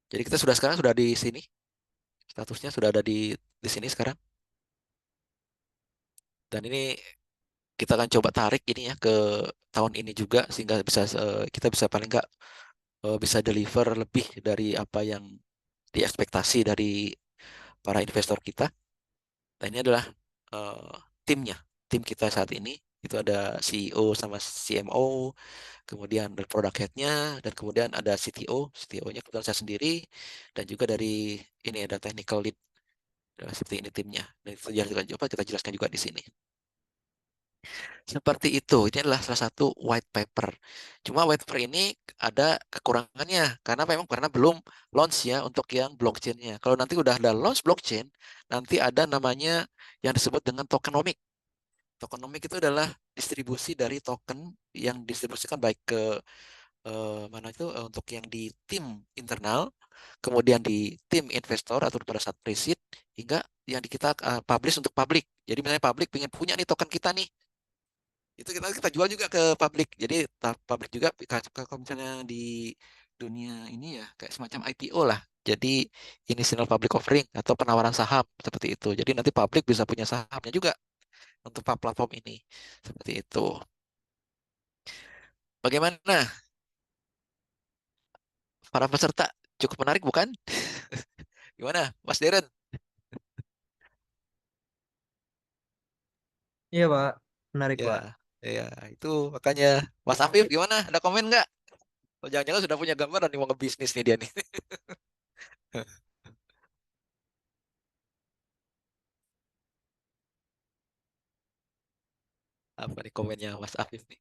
Jadi kita sudah sekarang sudah di sini. Statusnya sudah ada di sini sekarang. Dan ini kita akan coba tarik ini ya ke tahun ini juga sehingga bisa kita bisa paling nggak bisa deliver lebih dari apa yang diekspektasi dari para investor kita. Dan ini adalah eh, timnya, tim kita saat ini. Itu ada CEO sama CMO, kemudian dari product head-nya, dan kemudian ada CTO, CTO-nya kebetulan saya sendiri, dan juga dari ini ada technical lead, seperti ini timnya. Dan itu coba kita jelaskan juga di sini. Seperti itu, ini adalah salah satu white paper. Cuma white paper ini ada kekurangannya, karena memang karena belum launch ya untuk yang blockchain-nya. Kalau nanti udah ada launch blockchain, nanti ada namanya yang disebut dengan tokenomic. Tokenomic itu adalah distribusi dari token yang distribusikan baik ke mana itu untuk yang di tim internal, kemudian di tim investor atau pada saat pre-seed, hingga yang kita publish untuk publik. Jadi misalnya publik pengen punya nih token kita nih, itu kita jual juga ke publik. Jadi publik juga kalau misalnya di dunia ini ya kayak semacam IPO lah. Jadi initial public offering atau penawaran saham seperti itu. Jadi nanti publik bisa punya sahamnya juga untuk platform ini. Seperti itu. Bagaimana para peserta? Cukup menarik bukan? Gimana, Mas Deren? Iya Pak, menarik Ya, Pak. ya itu makanya Mas Afif gimana? Ada komen nggak? Oh, jangan-jangan sudah punya gambaran nih mau ngebisnis nih dia nih. Apa nih komennya Mas Afif nih?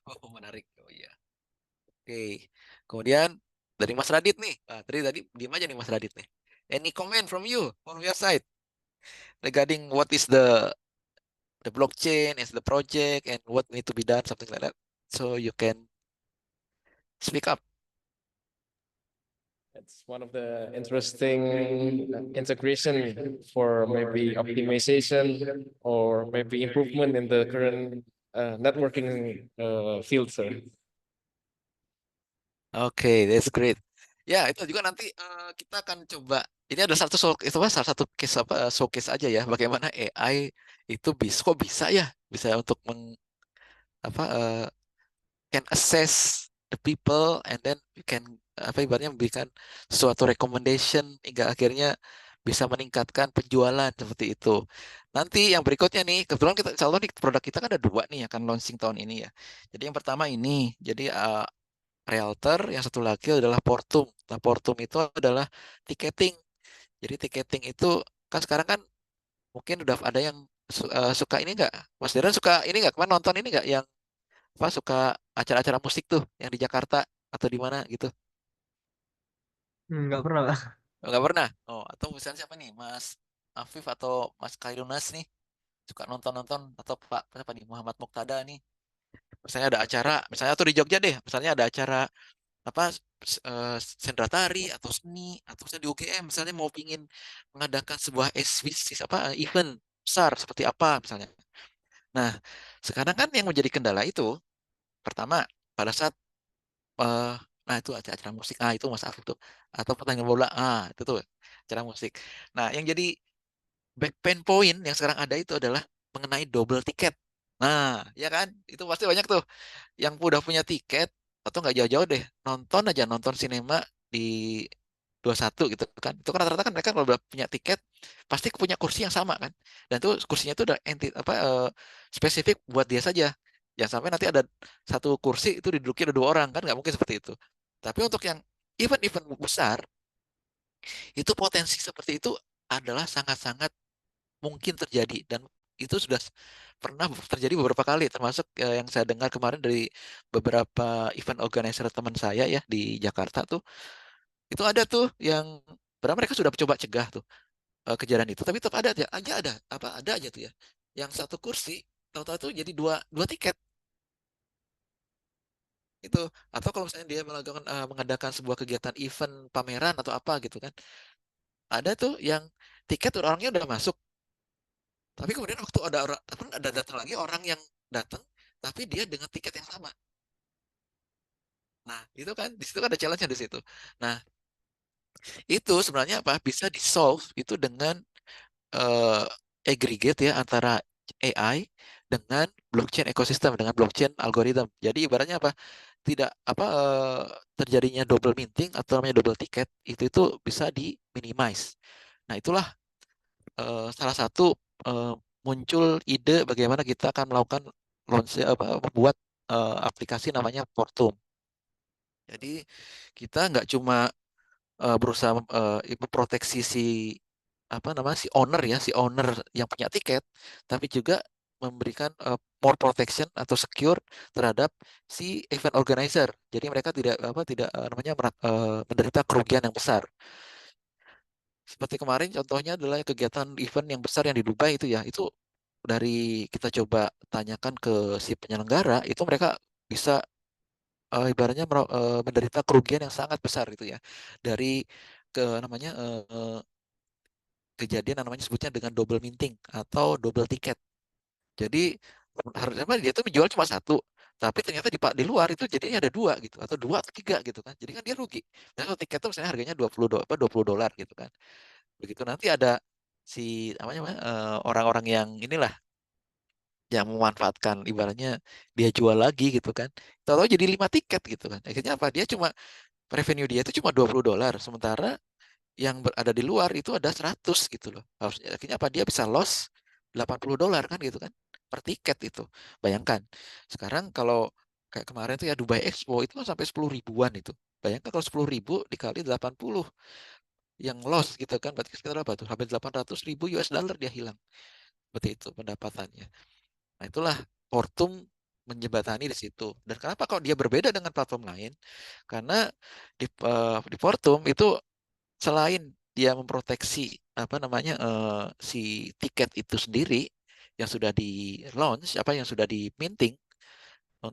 Oh, menarik. Oh iya. Oke. Kemudian dari Mas Radit nih. Tadi diem aja nih Mas Radit nih. Any comment from you, from your side regarding what is the blockchain, is the project, and what need to be done, something like that. So you can speak up. It's one of the interesting integration for maybe optimization or maybe improvement in the current networking field, sir. Oke, that's great. Ya, itu juga nanti kita akan coba. Ini adalah itu salah satu case showcase aja ya, bagaimana AI itu bisa kok bisa ya, bisa untuk apa can assess the people and then you can ibaratnya memberikan suatu recommendation hingga akhirnya bisa meningkatkan penjualan seperti itu. Nanti yang berikutnya nih, kebetulan kita insya Allah nih produk kita kan ada dua nih akan launching tahun ini ya. Jadi yang pertama ini, jadi Realtor, yang satu lagi adalah Portum. Nah, Portum itu adalah tiketing. Jadi tiketing itu kan sekarang kan mungkin udah ada yang suka ini nggak? Mas Deran suka ini nggak? Kemarin nonton ini nggak yang apa suka acara-acara musik tuh yang di Jakarta atau di mana gitu? Nggak pernah Pak. Nggak pernah. Oh, atau misalnya siapa nih? Mas Afif atau Mas Kairunas nih suka nonton-nonton atau Pak apa nih Muhammad Muktada nih. Misalnya ada acara, misalnya tuh di Jogja deh, misalnya ada acara apa sendra tari atau seni atau misalnya di UGM misalnya mau pingin mengadakan sebuah exhibition apa event besar seperti apa misalnya. Nah, sekarang kan yang menjadi kendala itu pertama pada saat eh nah itu acara musik itu Mas Afif tuh atau pertandingan bola itu tuh acara musik. Nah, yang jadi back pain point yang sekarang ada itu adalah mengenai double tiket. Nah, ya kan? Itu pasti banyak tuh yang udah punya tiket atau nggak jauh-jauh deh nonton aja nonton sinema di 21 gitu kan. Itu kan rata-rata kan mereka kalau udah punya tiket pasti punya kursi yang sama kan. Dan tuh kursinya itu udah spesifik buat dia saja. Jangan sampai nanti ada satu kursi itu diduduki ada dua orang kan nggak mungkin seperti itu. Tapi untuk yang event-event besar itu potensi seperti itu adalah sangat-sangat mungkin terjadi dan itu sudah pernah terjadi beberapa kali termasuk yang saya dengar kemarin dari beberapa event organizer teman saya ya di Jakarta tuh itu ada tuh yang padahal mereka sudah coba cegah tuh kejadian itu tapi tetap ada aja ada apa ada aja tuh ya yang satu kursi tahu-tahu tuh jadi dua dua tiket itu atau kalau misalnya dia melakukan mengadakan sebuah kegiatan event pameran atau apa gitu kan ada tuh yang tiket orangnya udah masuk tapi kemudian waktu ada orang, ada datang lagi orang yang datang, tapi dia dengan tiket yang sama. Nah, itu kan di situ kan ada challenge-nya di situ. Nah, itu sebenarnya apa? Bisa di-solve itu dengan eh, aggregate ya antara AI dengan blockchain ekosistem dengan blockchain algoritma. Jadi ibaratnya apa? Tidak apa terjadinya double minting atau namanya double ticket itu bisa di minimize. Nah, itulah salah satu eh, muncul ide bagaimana kita akan melakukan launch apa membuat aplikasi namanya Portum. Jadi kita nggak cuma berusaha memproteksi si apa namanya si owner ya si owner yang punya tiket, tapi juga memberikan more protection atau secure terhadap si event organizer. Jadi mereka tidak apa tidak namanya menderita kerugian yang besar. Seperti kemarin contohnya adalah kegiatan event yang besar yang di Dubai itu ya, itu dari kita coba tanyakan ke si penyelenggara, itu mereka bisa ibaratnya menderita kerugian yang sangat besar gitu ya. Dari ke namanya kejadian yang namanya sebutnya dengan double minting atau double ticket. Jadi harusnya dia tuh menjual cuma satu, tapi ternyata di luar itu jadinya ada dua gitu atau dua atau tiga gitu kan. Jadi kan dia rugi. Dan kalau tiket tuh misalnya harganya 20 dolar gitu kan. Begitu nanti ada si namanya orang-orang yang inilah yang memanfaatkan ibaratnya dia jual lagi gitu kan. Tahu jadi 5 tiket gitu kan. Akhirnya apa? Dia cuma revenue dia itu cuma 20 dolar sementara yang berada di luar itu ada 100 gitu loh. Harusnya akhirnya apa? Dia bisa loss 80 dolar kan gitu kan per tiket itu. Bayangkan. Sekarang kalau kayak kemarin tuh ya Dubai Expo itu kan sampai 10 ribuan itu. Bayangkan kalau 10 ribu dikali 80 yang loss gitu kan berarti sekitar apa tuh? Hampir 800 ribu US dollar dia hilang. Seperti itu pendapatannya. Nah, itulah Portum menjembatani di situ. Dan kenapa kok dia berbeda dengan platform lain? Karena di Portum itu selain dia memproteksi apa namanya si tiket itu sendiri yang sudah di launch apa yang sudah di minting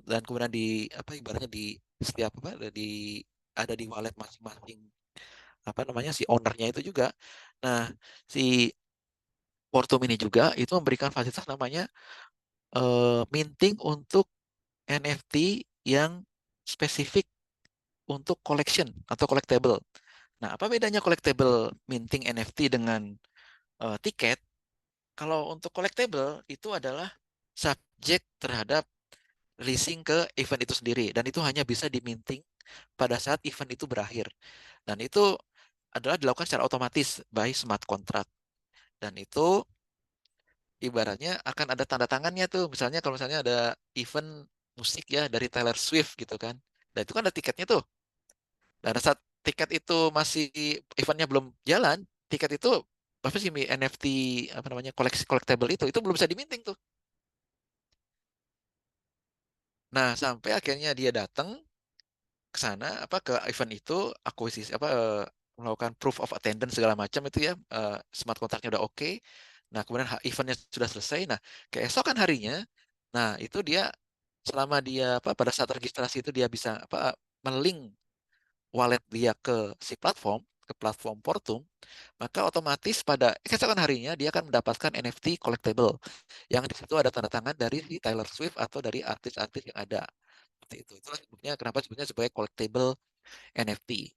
dan kemudian di apa ibaratnya di setiap apa ada di wallet masing-masing apa namanya si ownernya itu juga. Nah, si Portum ini juga itu memberikan fasilitas namanya minting untuk NFT yang spesifik untuk collection atau collectible. Nah, apa bedanya collectible minting NFT dengan tiket? Kalau untuk collectible itu adalah subjek terhadap leasing ke event itu sendiri dan itu hanya bisa diminting pada saat event itu berakhir. Dan itu adalah dilakukan secara otomatis by smart contract. Dan itu ibaratnya akan ada tanda tangannya tuh. Misalnya kalau misalnya ada event musik ya dari Taylor Swift gitu kan. Dan itu kan ada tiketnya tuh. Dan saat tiket itu masih eventnya belum jalan, tiket itu apa sih NFT apa namanya koleksi collectible itu belum bisa diminting tuh. Nah, sampai akhirnya dia datang ke sana apa ke event itu akuisisi apa melakukan proof of attendance segala macam itu ya smart contractnya udah oke. Nah, kemudian eventnya sudah selesai. Nah, keesokan harinya, nah itu dia selama dia apa pada saat registrasi itu dia bisa apa melink wallet dia ke si platform ke platform Portum, maka otomatis pada keesokan harinya dia akan mendapatkan NFT collectible yang di situ ada tanda tangan dari si Taylor Swift atau dari artis-artis yang ada. Seperti itu. Itulah sebabnya kenapa sebetulnya sebagai collectible NFT.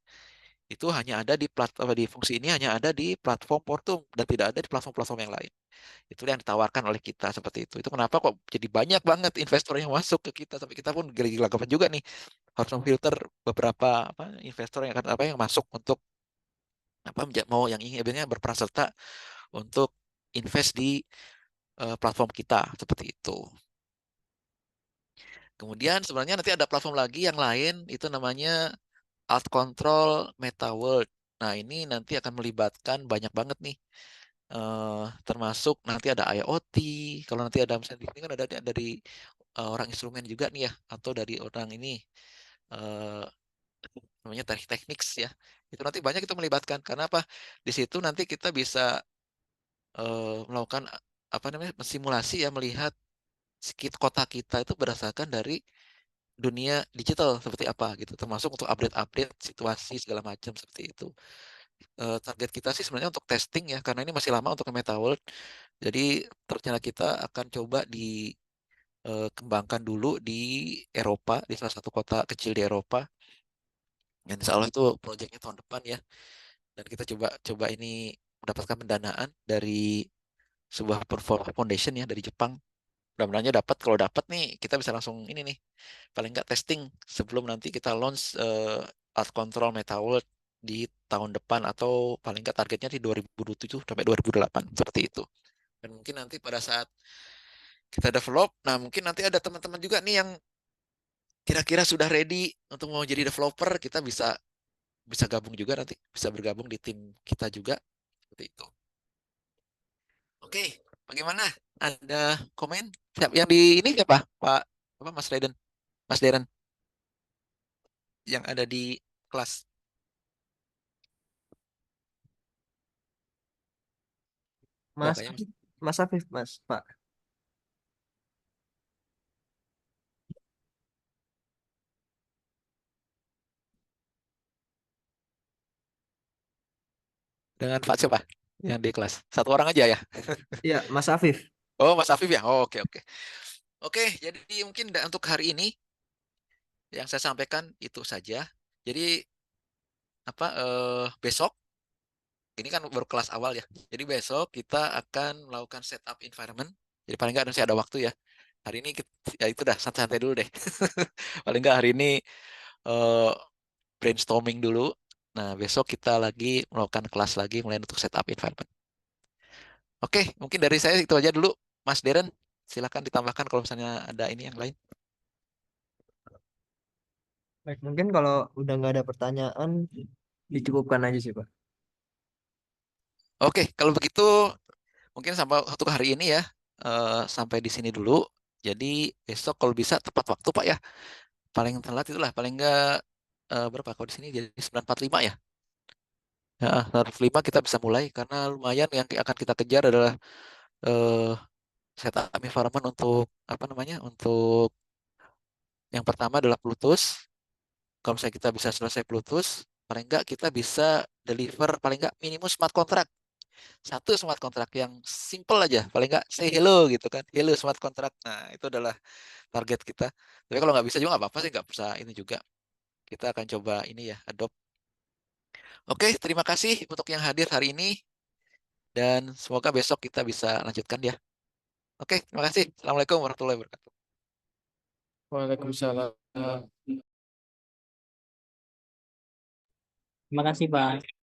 Itu hanya ada di platform di fungsi ini hanya ada di platform Portum dan tidak ada di platform-platform yang lain. Itu yang ditawarkan oleh kita seperti itu. Itu kenapa kok jadi banyak banget investor yang masuk ke kita sampai kita pun gila-gila juga nih harus memfilter beberapa apa investor yang akan apa yang masuk untuk apa mau yang ingin sebenarnya berperan serta untuk invest di platform kita seperti itu. Kemudian sebenarnya nanti ada platform lagi yang lain itu namanya Alt Control Meta World. Nah, ini nanti akan melibatkan banyak banget nih. Termasuk nanti ada IoT. Kalau nanti ada misalnya di sini kan ada dari orang instrumen juga nih ya atau dari orang ini eh, namanya teknik ya. Itu nanti banyak itu melibatkan karena apa? Di situ nanti kita bisa melakukan apa namanya simulasi ya melihat kota kita itu berdasarkan dari dunia digital seperti apa gitu termasuk untuk update-update situasi segala macam seperti itu. Target kita sih sebenarnya untuk testing ya karena ini masih lama untuk ke Meta World. Jadi rencana kita akan coba dikembangkan dulu di Eropa di salah satu kota kecil di Eropa. Dan insya Allah itu proyeknya tahun depan ya. Dan kita coba coba ini mendapatkan pendanaan dari sebuah foundation ya dari Jepang. Mudah-mudahan dapat. Kalau dapat nih, kita bisa langsung ini nih, paling nggak testing sebelum nanti kita launch Art Control Meta World di tahun depan atau paling nggak targetnya di 2027 sampai 2028 seperti itu. Dan mungkin nanti pada saat kita develop, nah mungkin nanti ada teman-teman juga nih yang kira-kira sudah ready untuk mau jadi developer, kita bisa bisa gabung juga nanti, bisa bergabung di tim kita juga seperti itu. Oke, bagaimana? Ada komen? Siap, yang di ini siapa? Pak apa Mas Raiden? Mas Deren yang ada di kelas. Oh, Mas kayaknya Mas. Afif, Mas Afif, Mas, Pak. Dengan Pak siapa? Yang di kelas. Satu orang aja ya. Iya, Mas Afif. Oh, Mas Afif ya. Oh, oke oke. Oke, jadi mungkin untuk hari ini yang saya sampaikan itu saja. Jadi apa besok ini kan baru kelas awal ya. Jadi besok kita akan melakukan setup environment. Jadi paling nggak masih ada waktu ya. Hari ini ya itu dah santai-santai dulu deh. Paling nggak hari ini eh, brainstorming dulu. Nah, besok kita lagi melakukan kelas lagi mulai untuk setup environment. Oke, mungkin dari saya itu aja dulu, Mas Deren. Silakan ditambahkan kalau misalnya ada ini yang lain. Baik, mungkin kalau udah nggak ada pertanyaan, dicukupkan aja sih, Pak. Oke, kalau begitu mungkin sampai untuk hari ini ya, sampai di sini dulu. Jadi besok kalau bisa tepat waktu Pak ya. Paling telat itulah, paling enggak berapa kalau di sini jadi 9.45 ya. Ya, 9.45 kita bisa mulai karena lumayan yang akan kita kejar adalah eh, setup environment untuk apa namanya? Untuk yang pertama adalah Bluetooth. Kalau misalnya kita bisa selesai Bluetooth, paling enggak kita bisa deliver paling enggak minimum smart contract. Satu smart contract yang simple aja, paling enggak say hello gitu kan. Hello smart contract. Nah, itu adalah target kita. Tapi kalau nggak bisa juga nggak apa-apa sih, nggak usah ini juga. Kita akan coba ini ya, adopt. Oke, terima kasih untuk yang hadir hari ini dan semoga besok kita bisa lanjutkan ya. Oke, terima kasih. Assalamualaikum warahmatullahi wabarakatuh. Waalaikumsalam. Terima kasih, Pak.